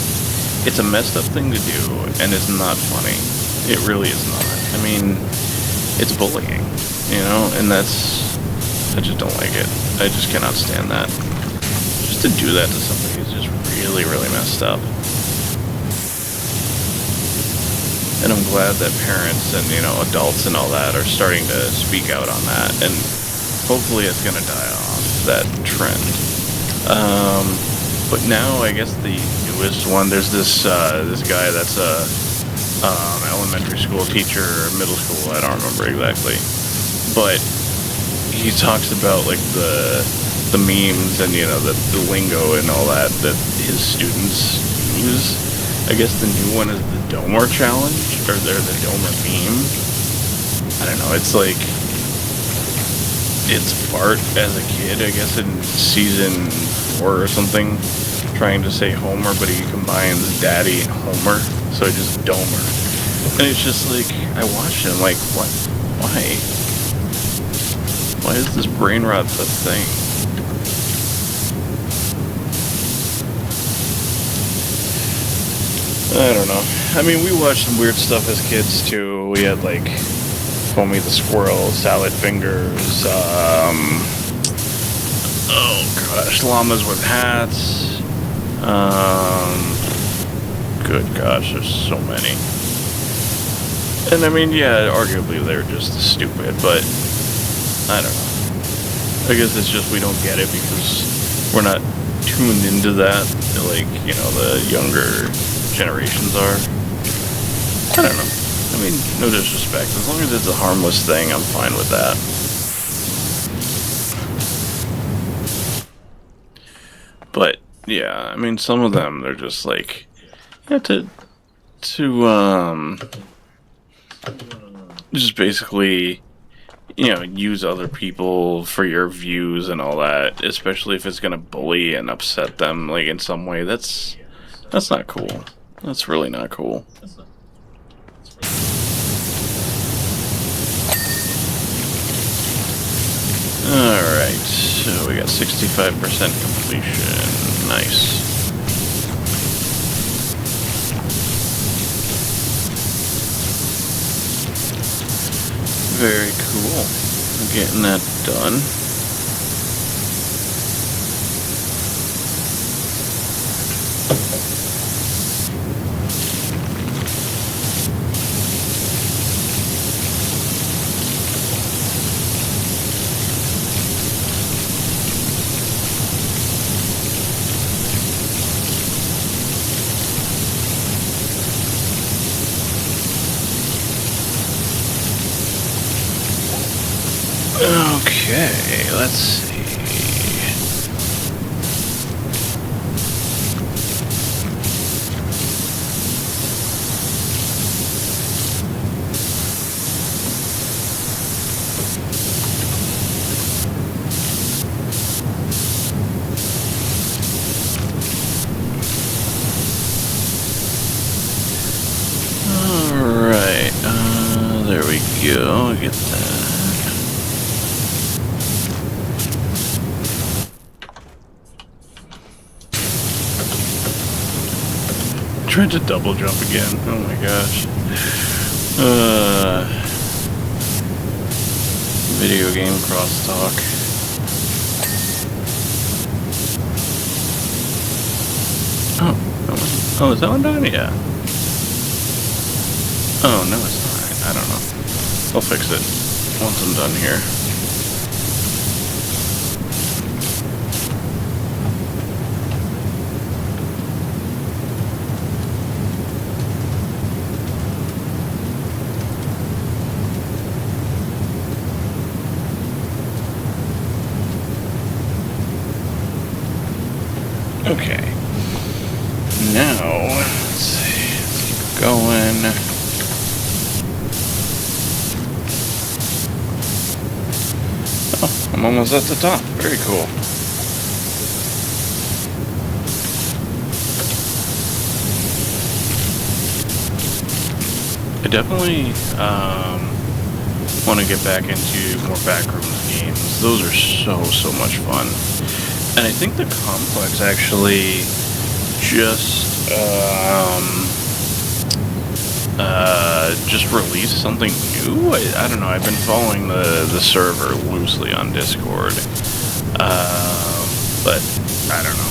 It's a messed up thing to do, and it's not funny. It really is not. I mean, it's bullying, you know, and I just don't like it. I just cannot stand that. Just to do that to somebody is just really, really messed up. And I'm glad that parents and, you know, adults and all that are starting to speak out on that, and hopefully it's gonna die off, that trend. But now I guess the newest one, there's this guy that's a elementary school teacher, middle school, I don't remember exactly, but he talks about like the memes and, you know, the lingo and all that his students use. I guess the new one is the Domer challenge, or the Domer meme. I don't know, it's like, it's Bart as a kid, I guess in season 4 or something, trying to say Homer, but he combines Daddy and Homer, so just Domer. And it's just like, I watched it, I'm like, what? Why? Why is this brain rot the thing? I don't know. I mean, we watched some weird stuff as kids too. We had like Foamy the Squirrel, Salad Fingers, oh gosh, Llamas with Hats. Good gosh, there's so many. And I mean, yeah, arguably they're just stupid, but I don't know. I guess it's just we don't get it because we're not tuned into that like, you know, the younger generations are. I don't know. I mean, no disrespect. As long as it's a harmless thing, I'm fine with that. But yeah, I mean, some of them they're just like, yeah, to just basically, you know, use other people for your views and all that, especially if it's gonna bully and upset them like in some way. That's not cool. That's really not cool. Alright, so we got 65% completion. Nice. Very cool. I'm getting that done. Okay, let's see. Alright, there we go. Get that. Tried to double jump again. Oh my gosh. Video game crosstalk. Oh, is that one done? Yeah. Oh, no, it's not. I don't know. I'll fix it once I'm done here. Okay. Now, let's see. Let's keep going. Oh, I'm almost at the top. Very cool. I definitely want to get back into more backrooms games. Those are so much fun. And I think the complex actually just released something new. I don't know. I've been following the server loosely on Discord, but I don't know.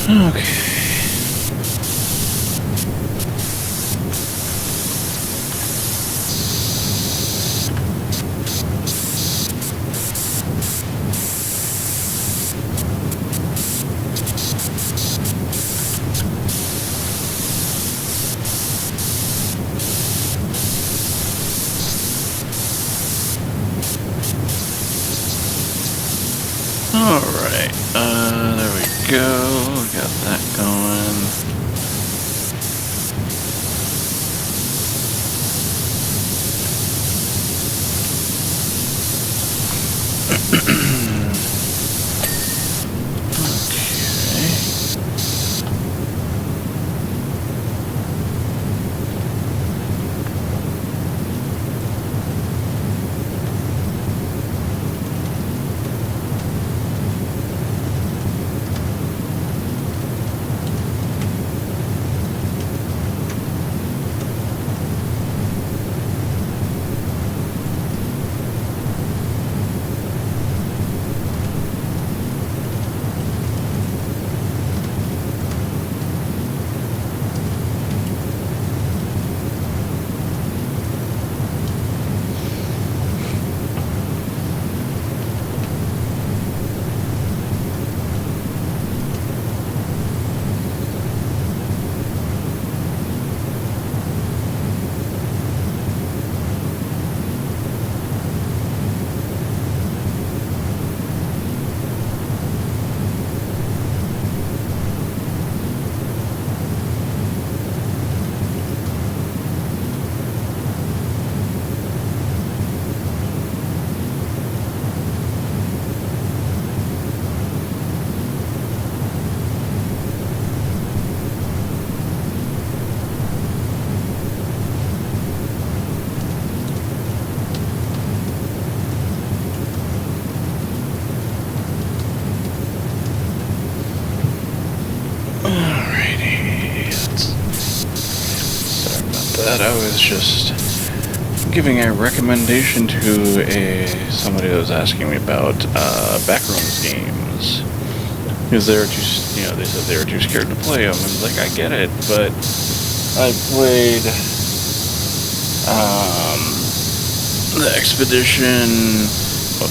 Okay. Alright, there we go, got that going. I was just giving a recommendation to somebody that was asking me about Backrooms games, because they were too, they said they were too scared to play them, and like, I get it, but I played the Expedition,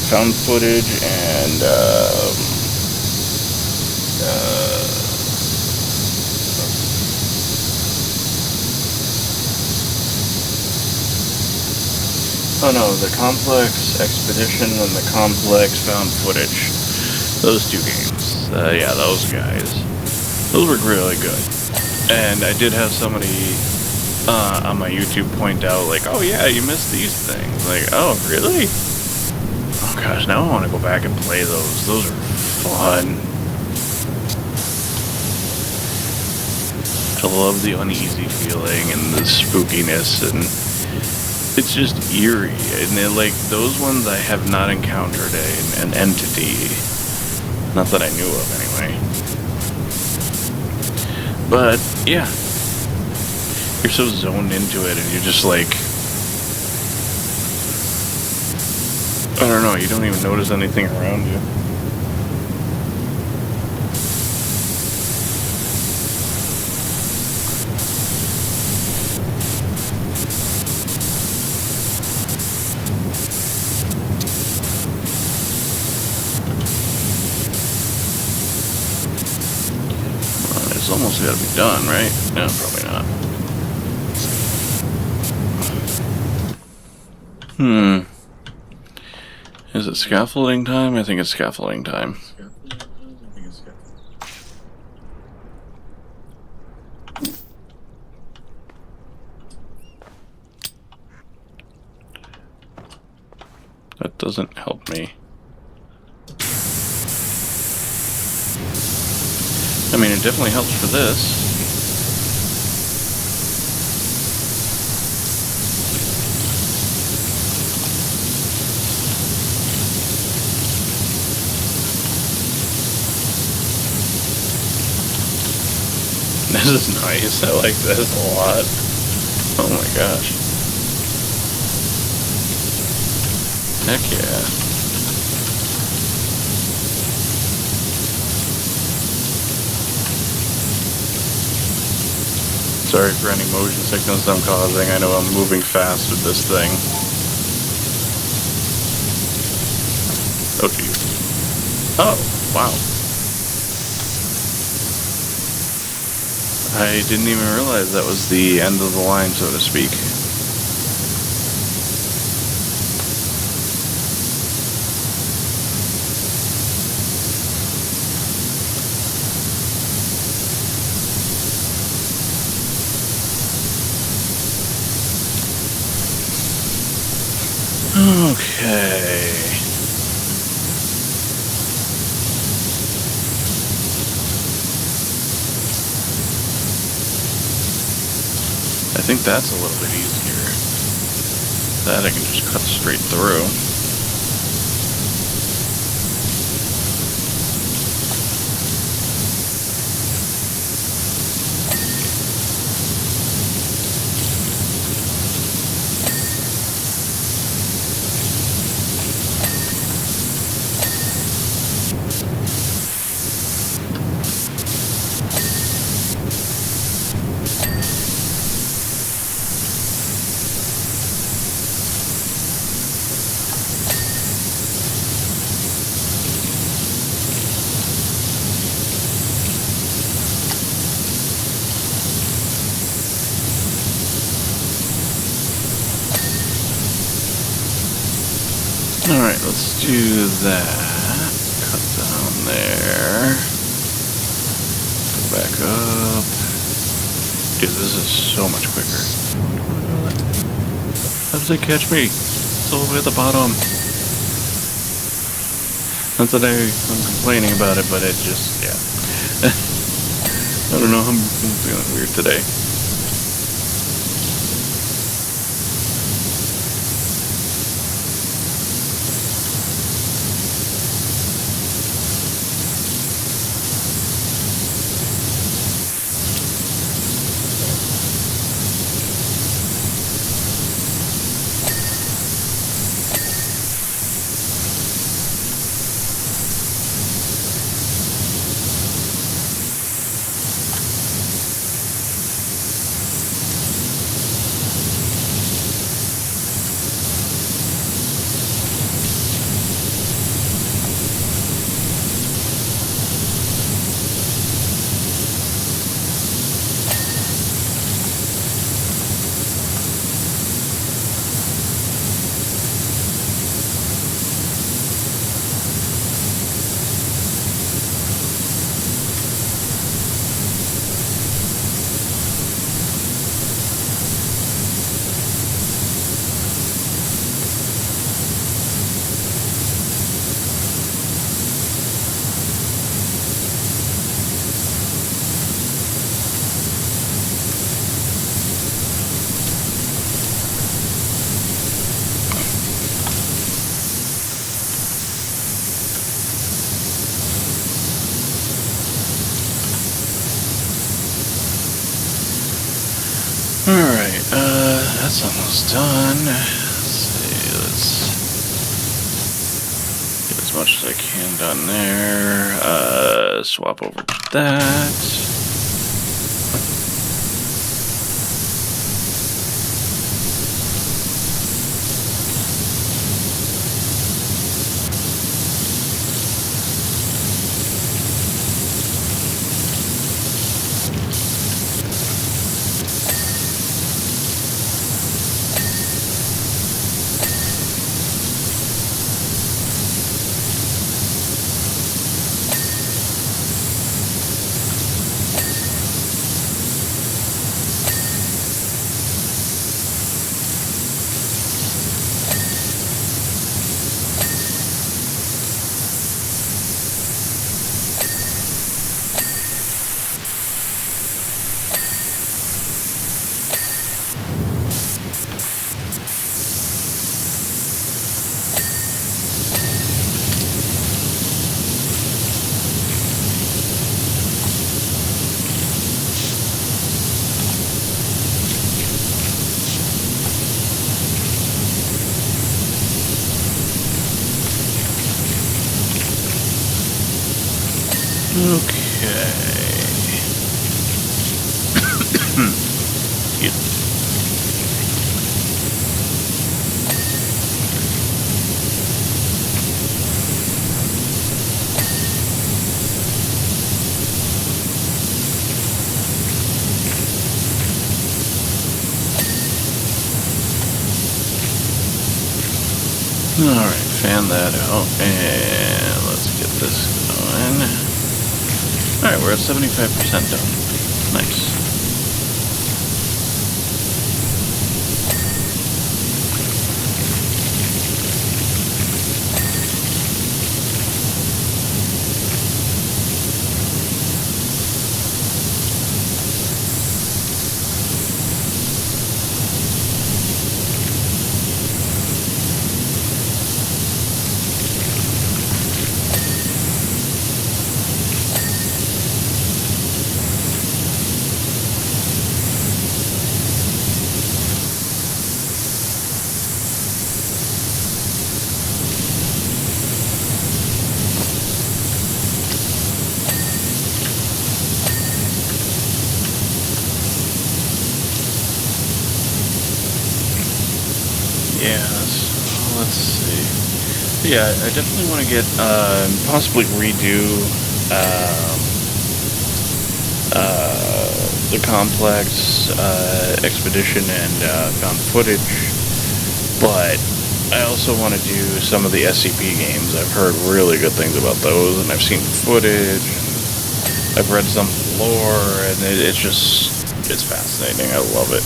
found footage, and oh no, the Complex Expedition and the Complex Found Footage. Those two games. Yeah, those guys. Those were really good. And I did have somebody on my YouTube point out, like, oh yeah, you missed these things. Like, oh, really? Oh gosh, now I want to go back and play those. Those are fun. I love the uneasy feeling and the spookiness, and it's just eerie, and like those ones I have not encountered an entity, not that I knew of anyway. But yeah, you're so zoned into it, and you're just like, I don't know, you don't even notice anything around you. It's almost got to be done, right? No, probably not. Is it scaffolding time? I think it's scaffolding time. That doesn't help me. I mean, it definitely helps for this. This is nice. I like this a lot. Oh my gosh. Heck yeah. Sorry for any motion sickness I'm causing. I know I'm moving fast with this thing. Oh, geez. Oh, wow. I didn't even realize that was the end of the line, so to speak. Okay. I think that's a little bit easier. That I can just cut straight through. Alright, let's do that. Cut down there. Go back up. Dude, this is so much quicker. How does it catch me? It's all the way at the bottom. Not that I'm complaining about it, but it just, yeah. I don't know, I'm feeling weird today. Alright, that's almost done. Let's get as much as I can done there. Swap over to that. Okay. Alright, fan that out, and let's get this going. Alright, we're at 75% done. Nice. Yeah, so let's see. Yeah, I definitely want to get, possibly redo, the complex, expedition and, found footage, but I also want to do some of the SCP games. I've heard really good things about those, and I've seen footage, and I've read some lore, and it's fascinating. I love it.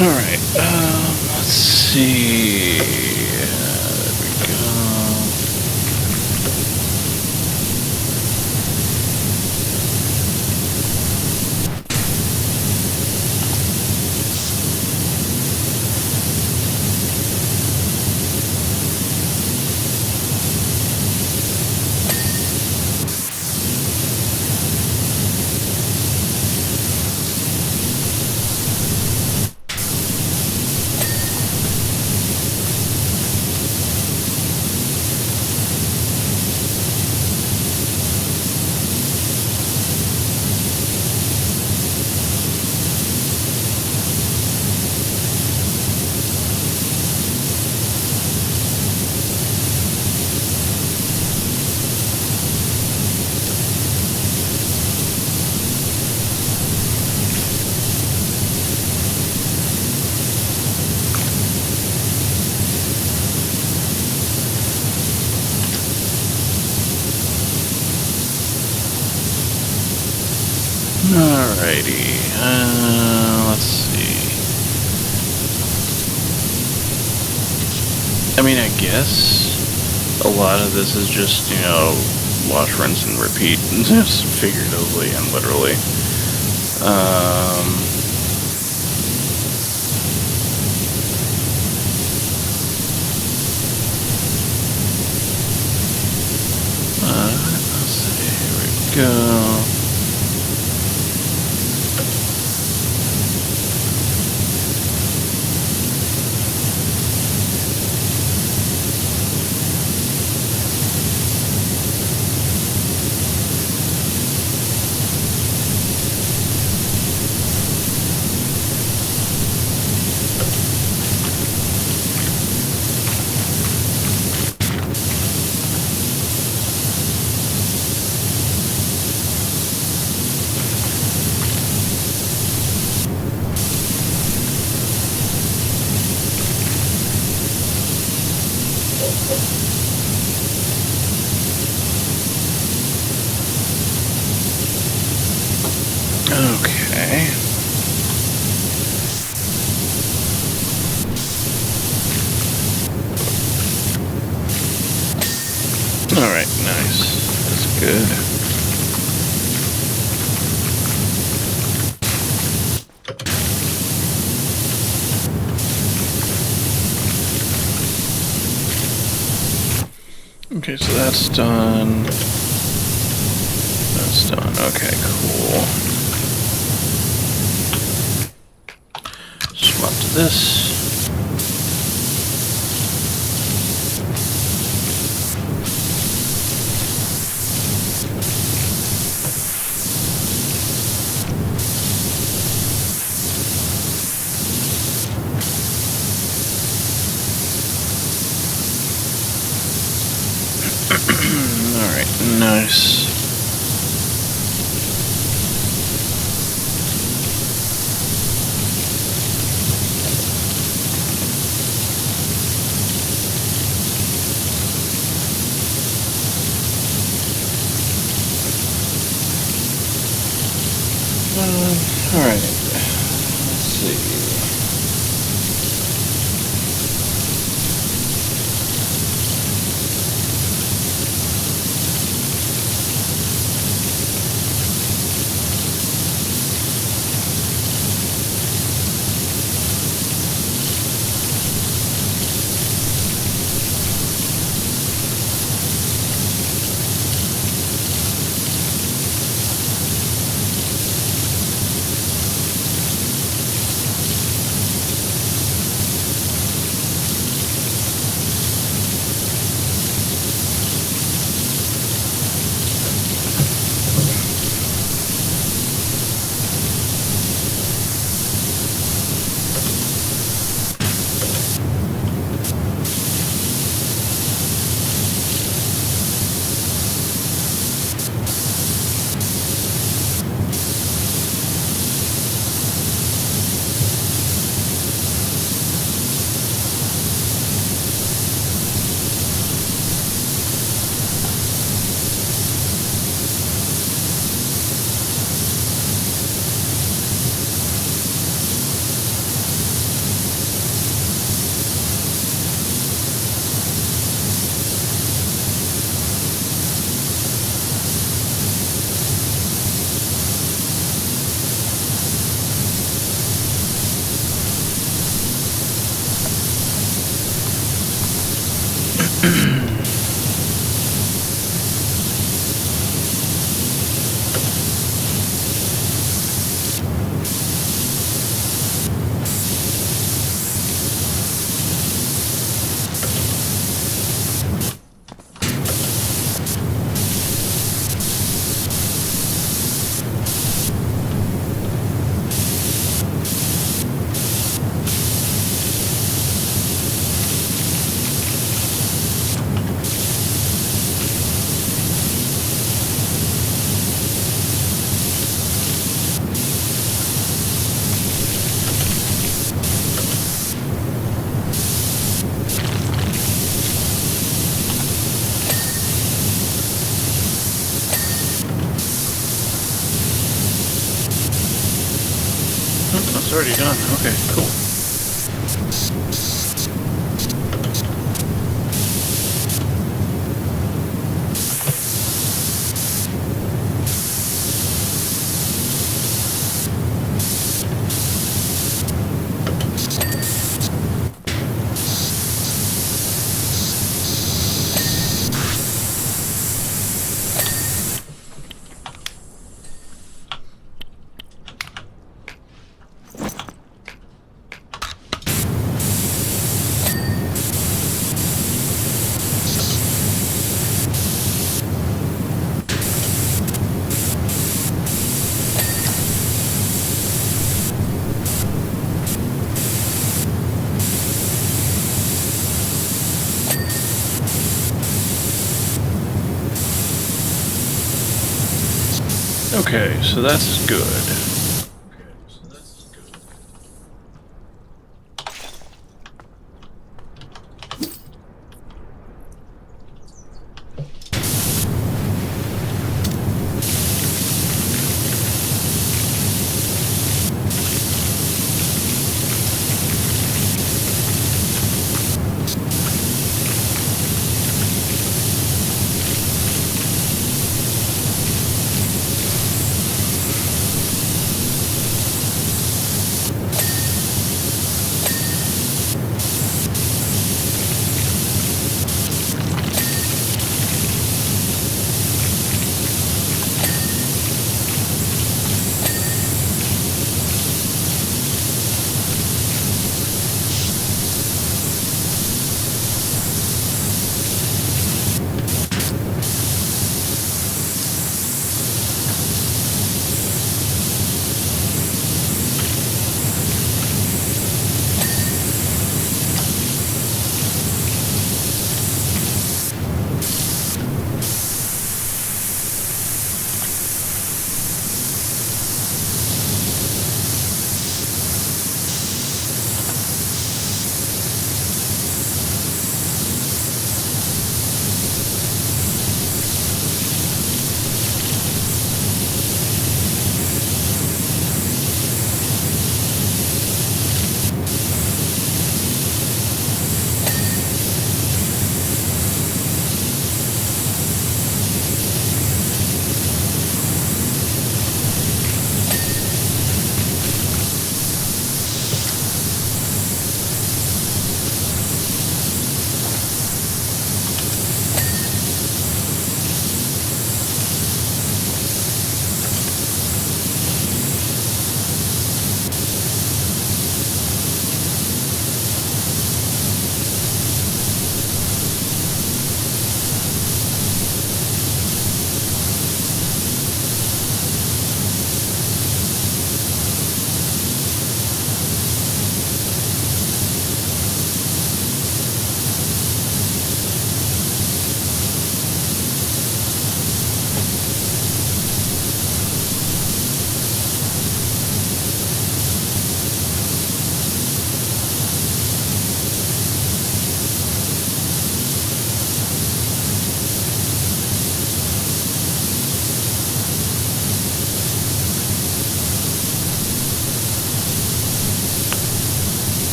Alright, let's see. There we go. Alrighty, let's see. I mean, I guess a lot of this is just, wash, rinse, and repeat, just figuratively and literally. Let's see, here we go. Okay. Alright, nice. That's good. Okay, so that's done. That's done. Okay, cool. Swap to this. Alright, nice. Alright. Let's see. It's already done. Okay, cool. Okay, so that's good.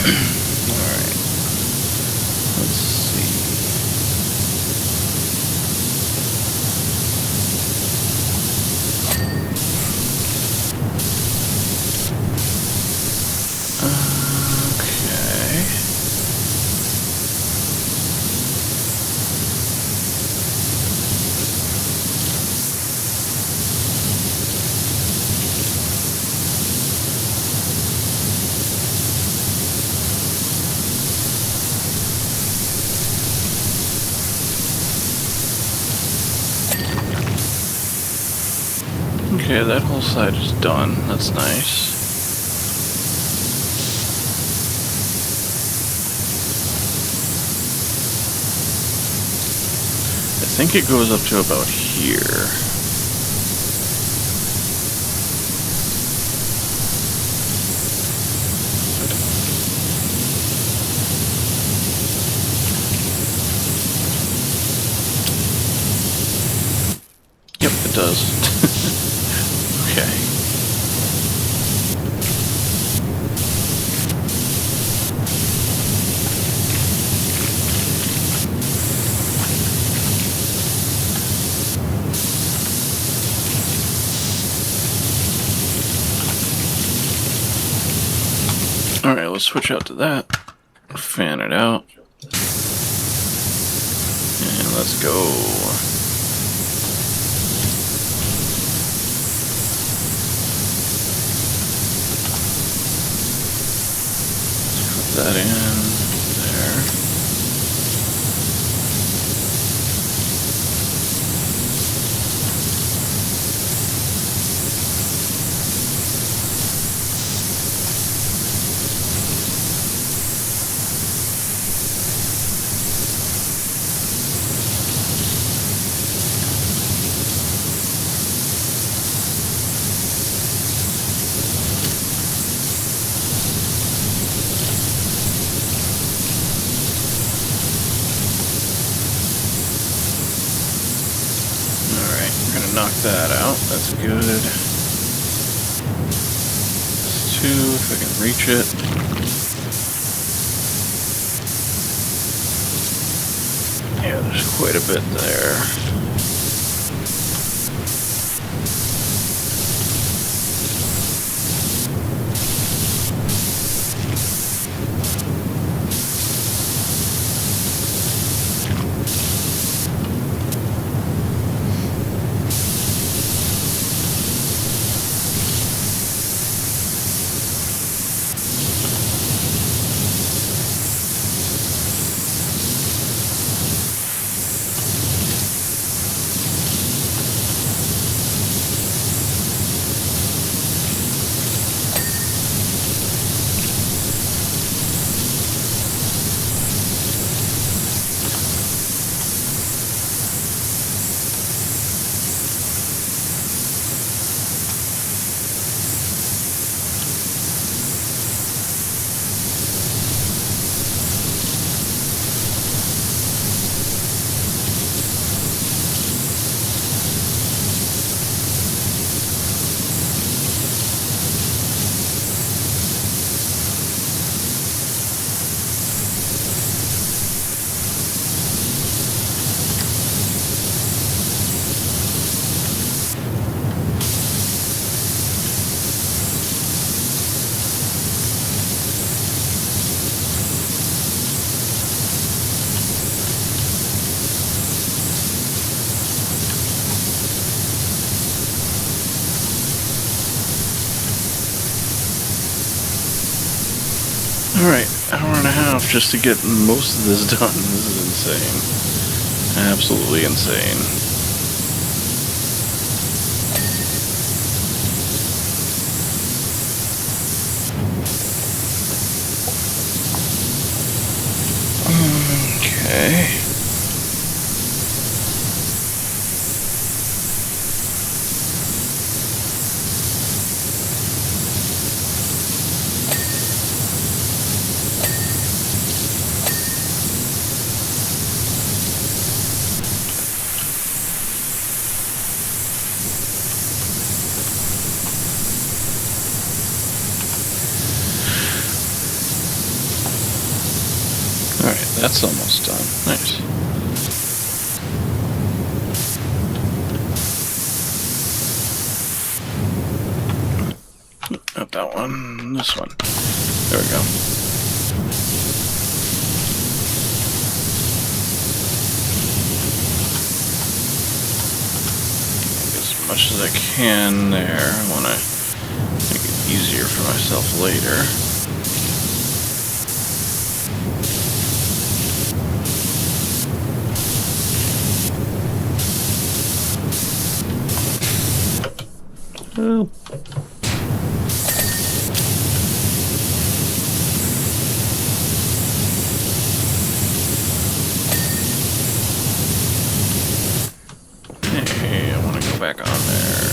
Alright. Let's see. Okay. Okay, that whole side is done. That's nice. I think it goes up to about here. Yep, it does. Okay. Alright, let's switch out to that. Fan it out. And let's go. Put that in there. Knock that out. That's good. That's 2, if I can reach it. Yeah, there's quite a bit there. Alright, hour and a half just to get most of this done. This is insane. Absolutely insane. Okay. That's almost done. Nice. Not that one. This one. There we go. As much as I can there. I want to make it easier for myself later. Oh. Hey, I want to go back on there.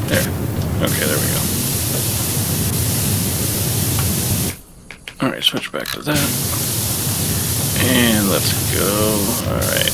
There. Okay, there we go. Alright, switch back to that. And let's go. Alright.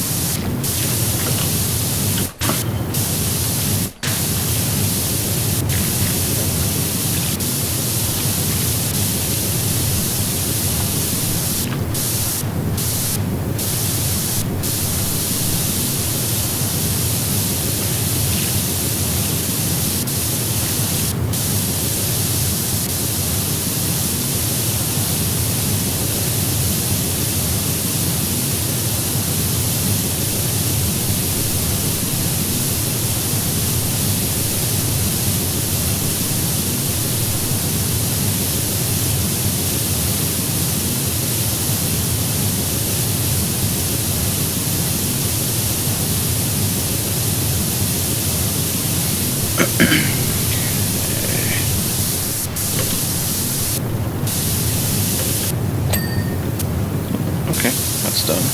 Okay, that's done.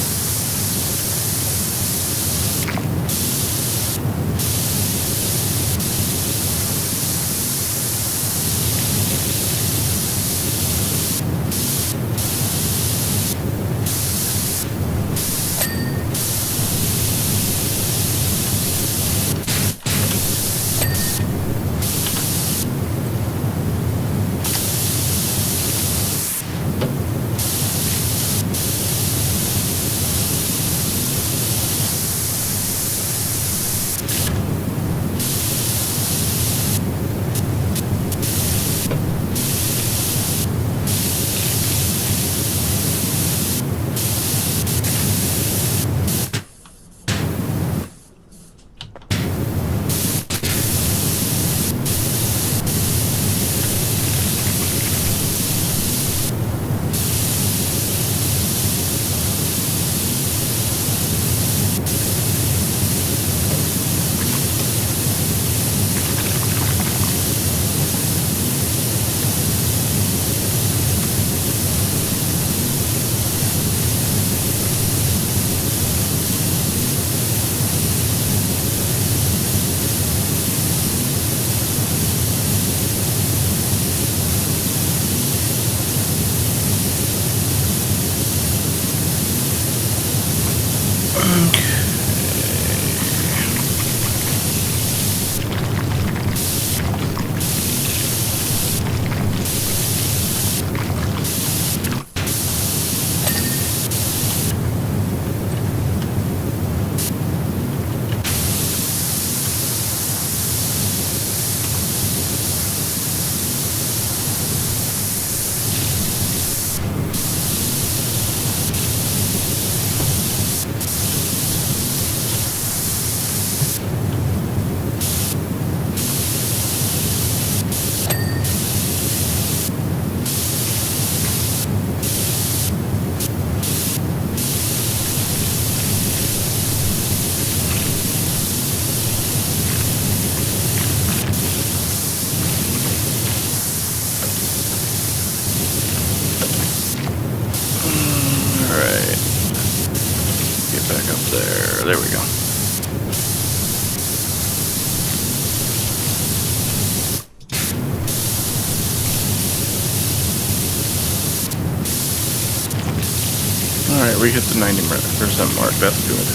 There we go. Alright, we hit the 90% mark. That's good.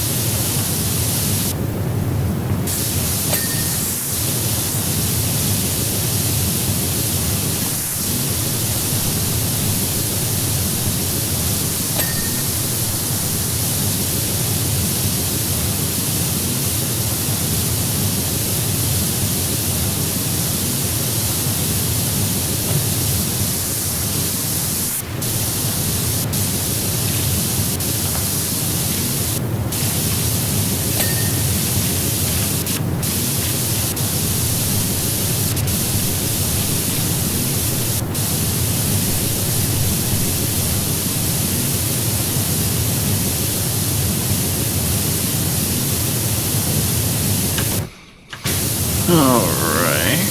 Alright,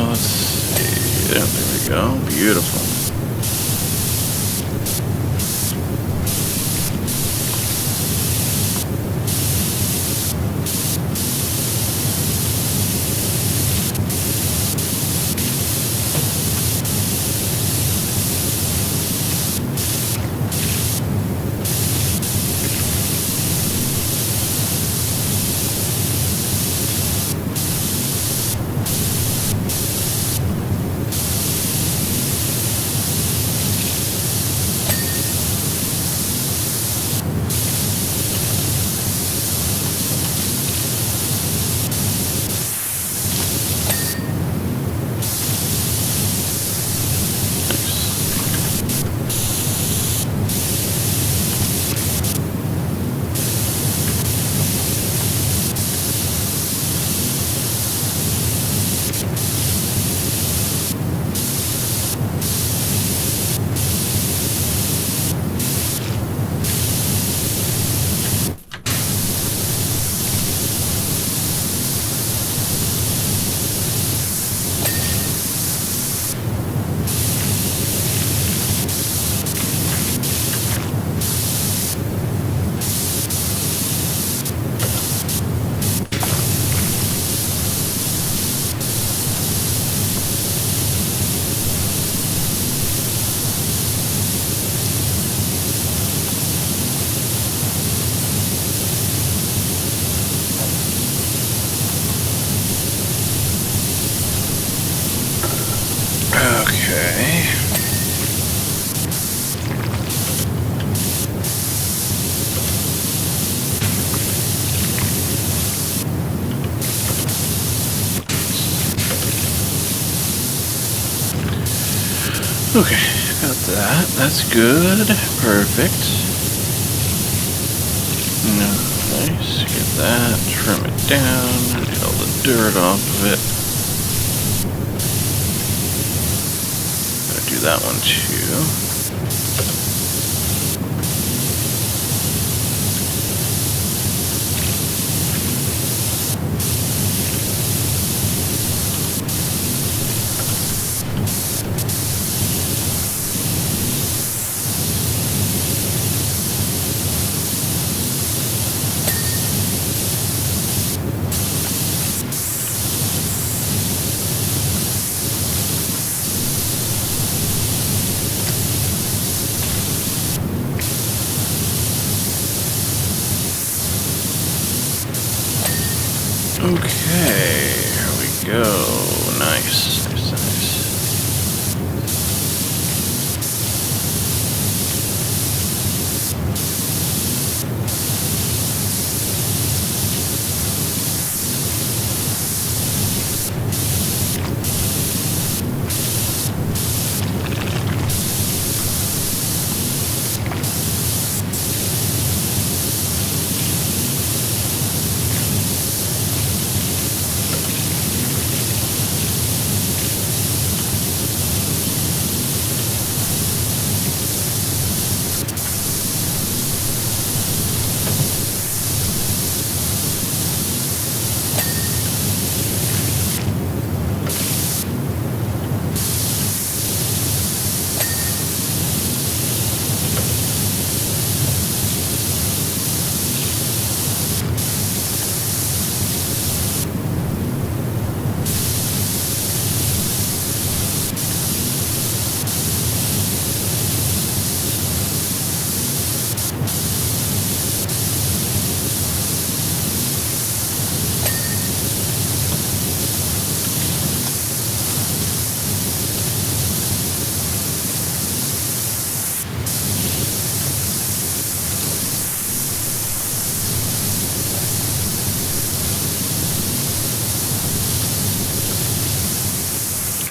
let's see. Yeah, there we go. Beautiful. Okay. Okay, got that. That's good. Perfect. Nice. Get that. Trim it down. Get all the dirt off of it. Gotta do that one too. Okay, here we go. Nice, nice, nice.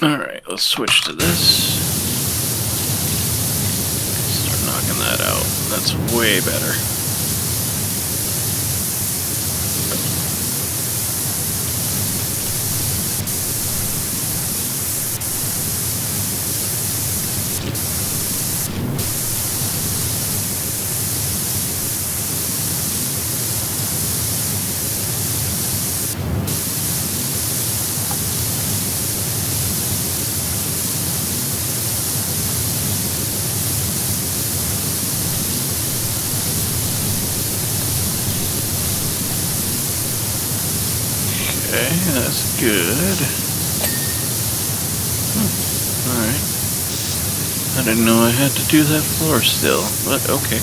Alright, let's switch to this. Start knocking that out. That's way better. Okay, that's good. Alright. I didn't know I had to do that floor still, but okay.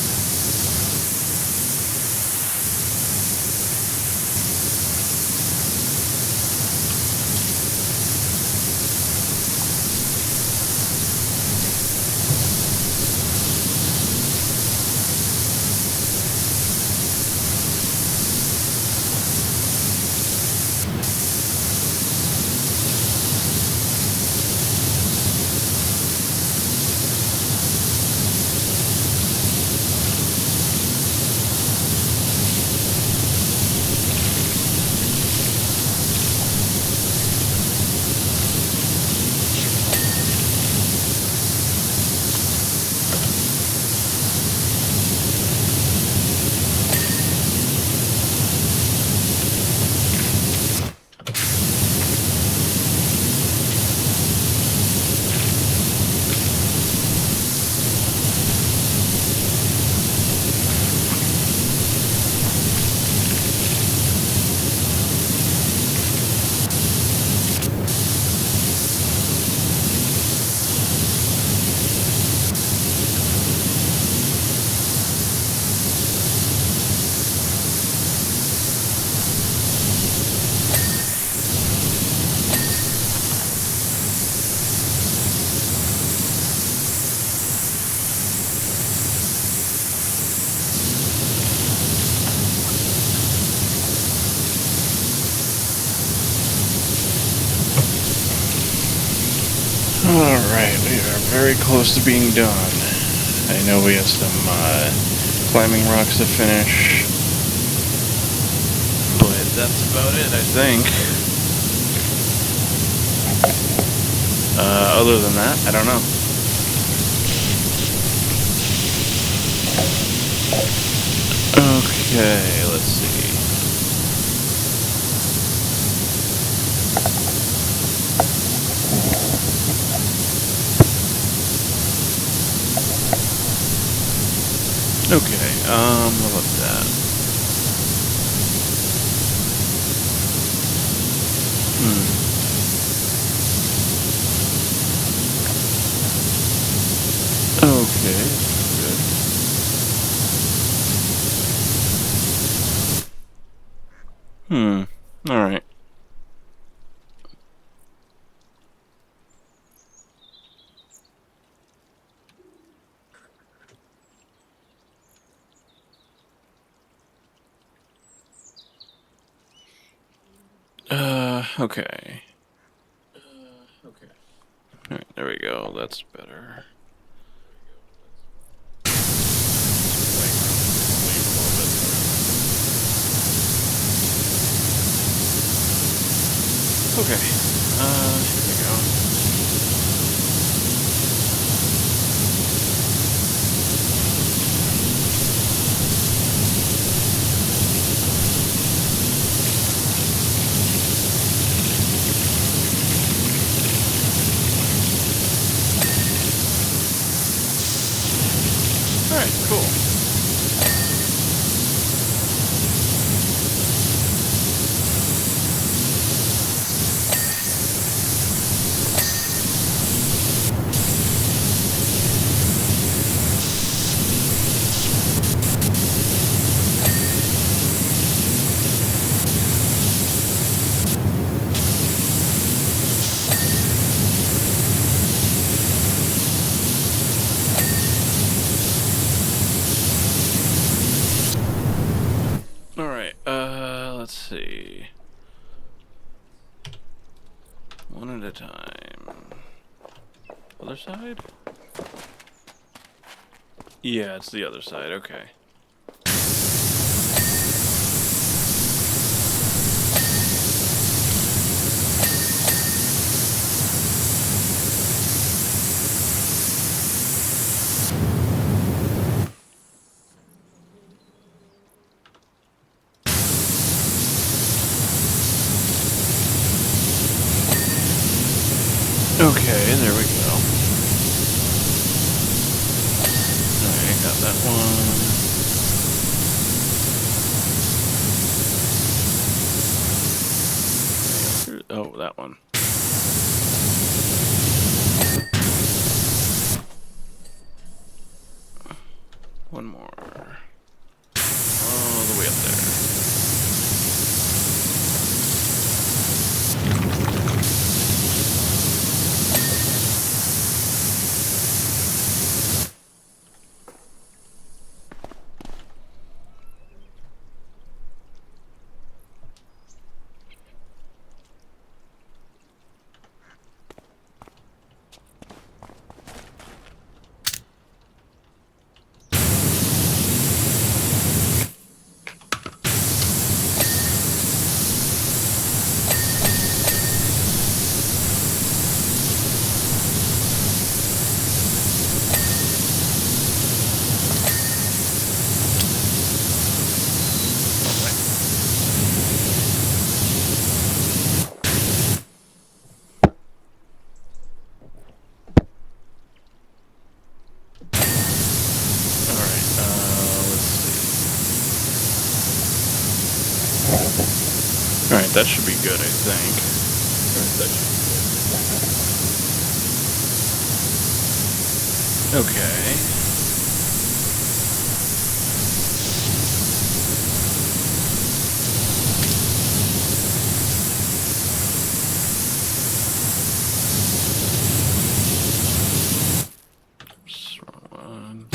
Alright, we are very close to being done. I know we have some climbing rocks to finish, but that's about it, I think. Other than that, I don't know. Okay, let's see. Okay, what about that? Okay, good. Alright. Okay. Alright, there we go, that's better. Okay, here we go. Alright, cool. Alright, let's see. One at a time. Other side? Yeah, it's the other side, okay. Okay, there we go. Alright, got that one. Oh, that one. One more. All the way up there. Alright, that should be good, I think. Okay. Oops, wrong one.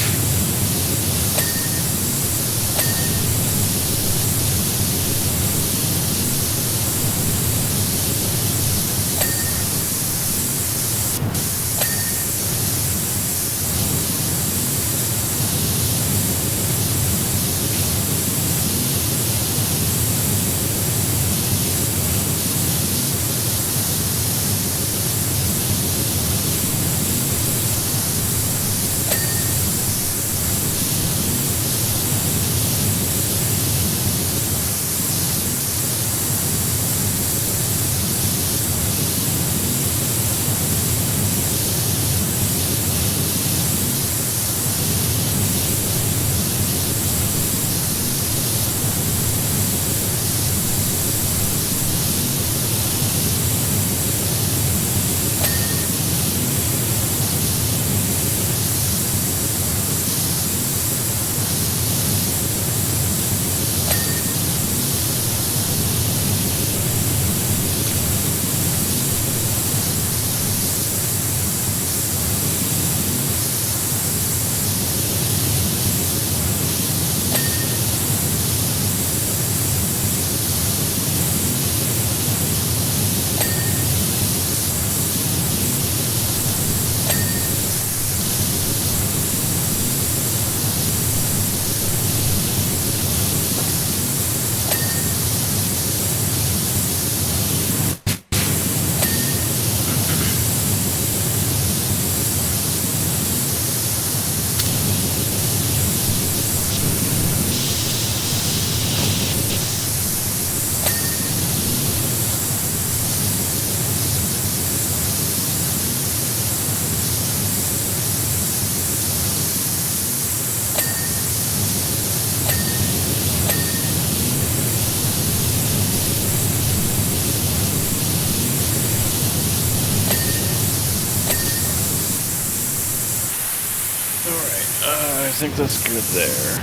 I think that's good there.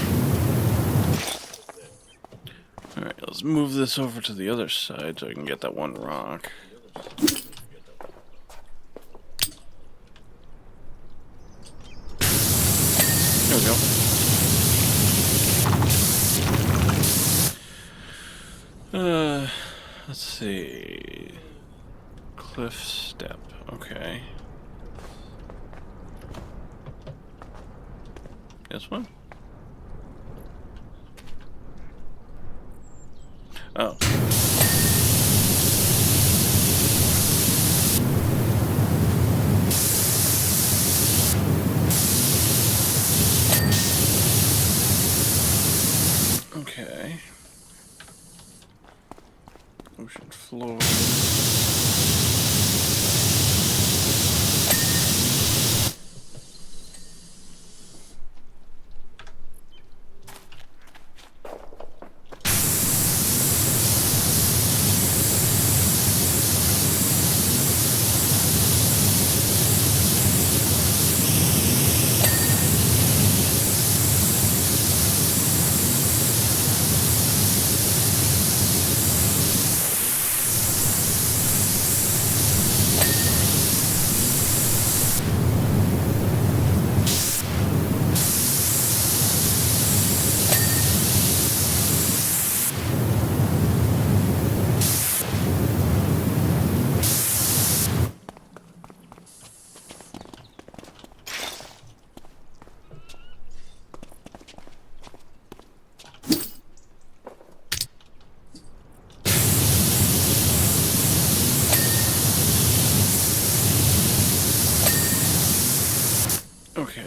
Alright, let's move this over to the other side so I can get that one rock. There we go. Let's see. Cliff step, okay. This one? Oh. Okay. Ocean floor.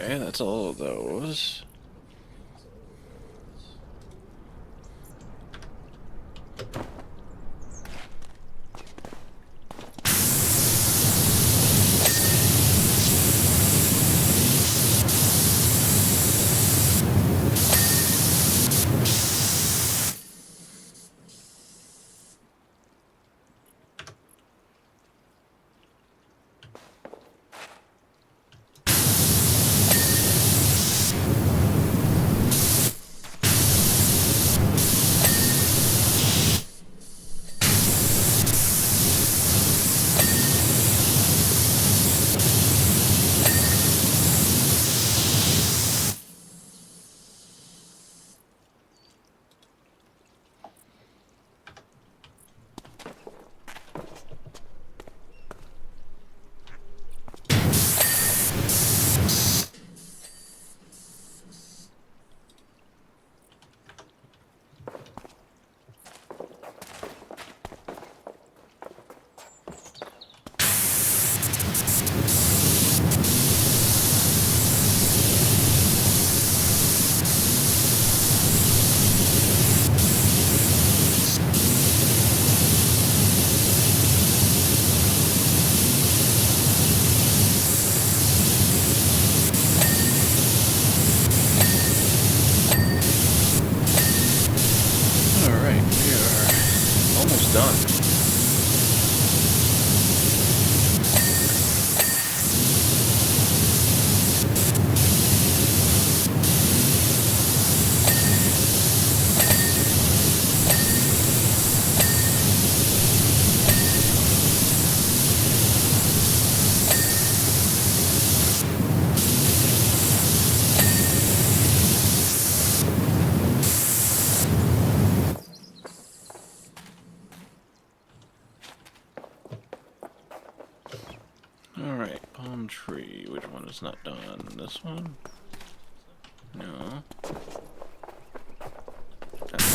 Okay, that's all of those. Alright, we are almost done. Alright, palm tree. Which one is not done? This one? No. That one.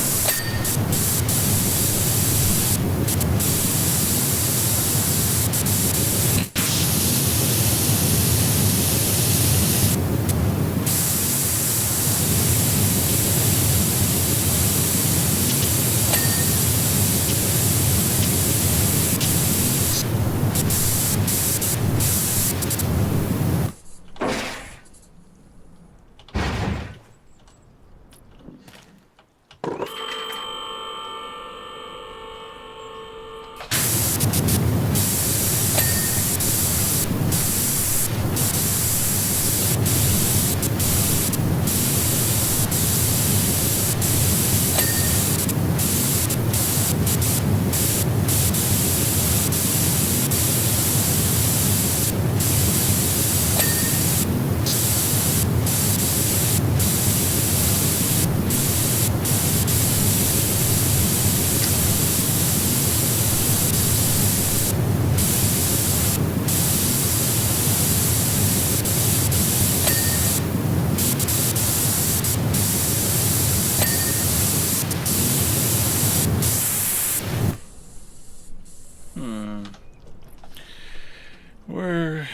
Where?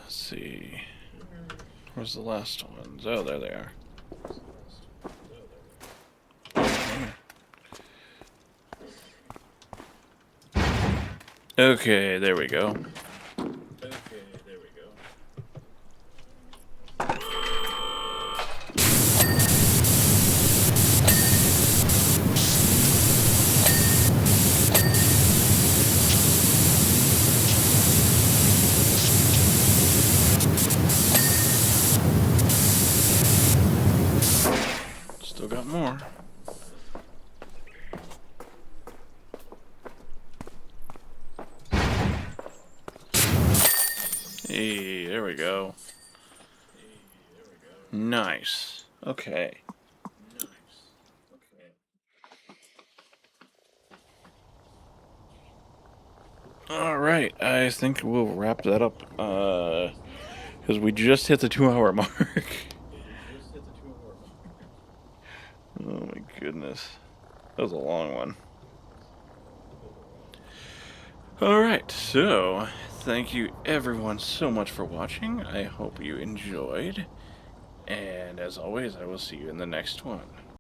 Let's see. Where's the last ones? Oh, there they are. Okay, there we go. Still got more. Hey, there we go. Nice. Okay. Alright, I think we'll wrap that up, because we just hit the 2-hour mark. Oh my goodness. That was a long one. Alright, so thank you everyone so much for watching. I hope you enjoyed. And as always, I will see you in the next one.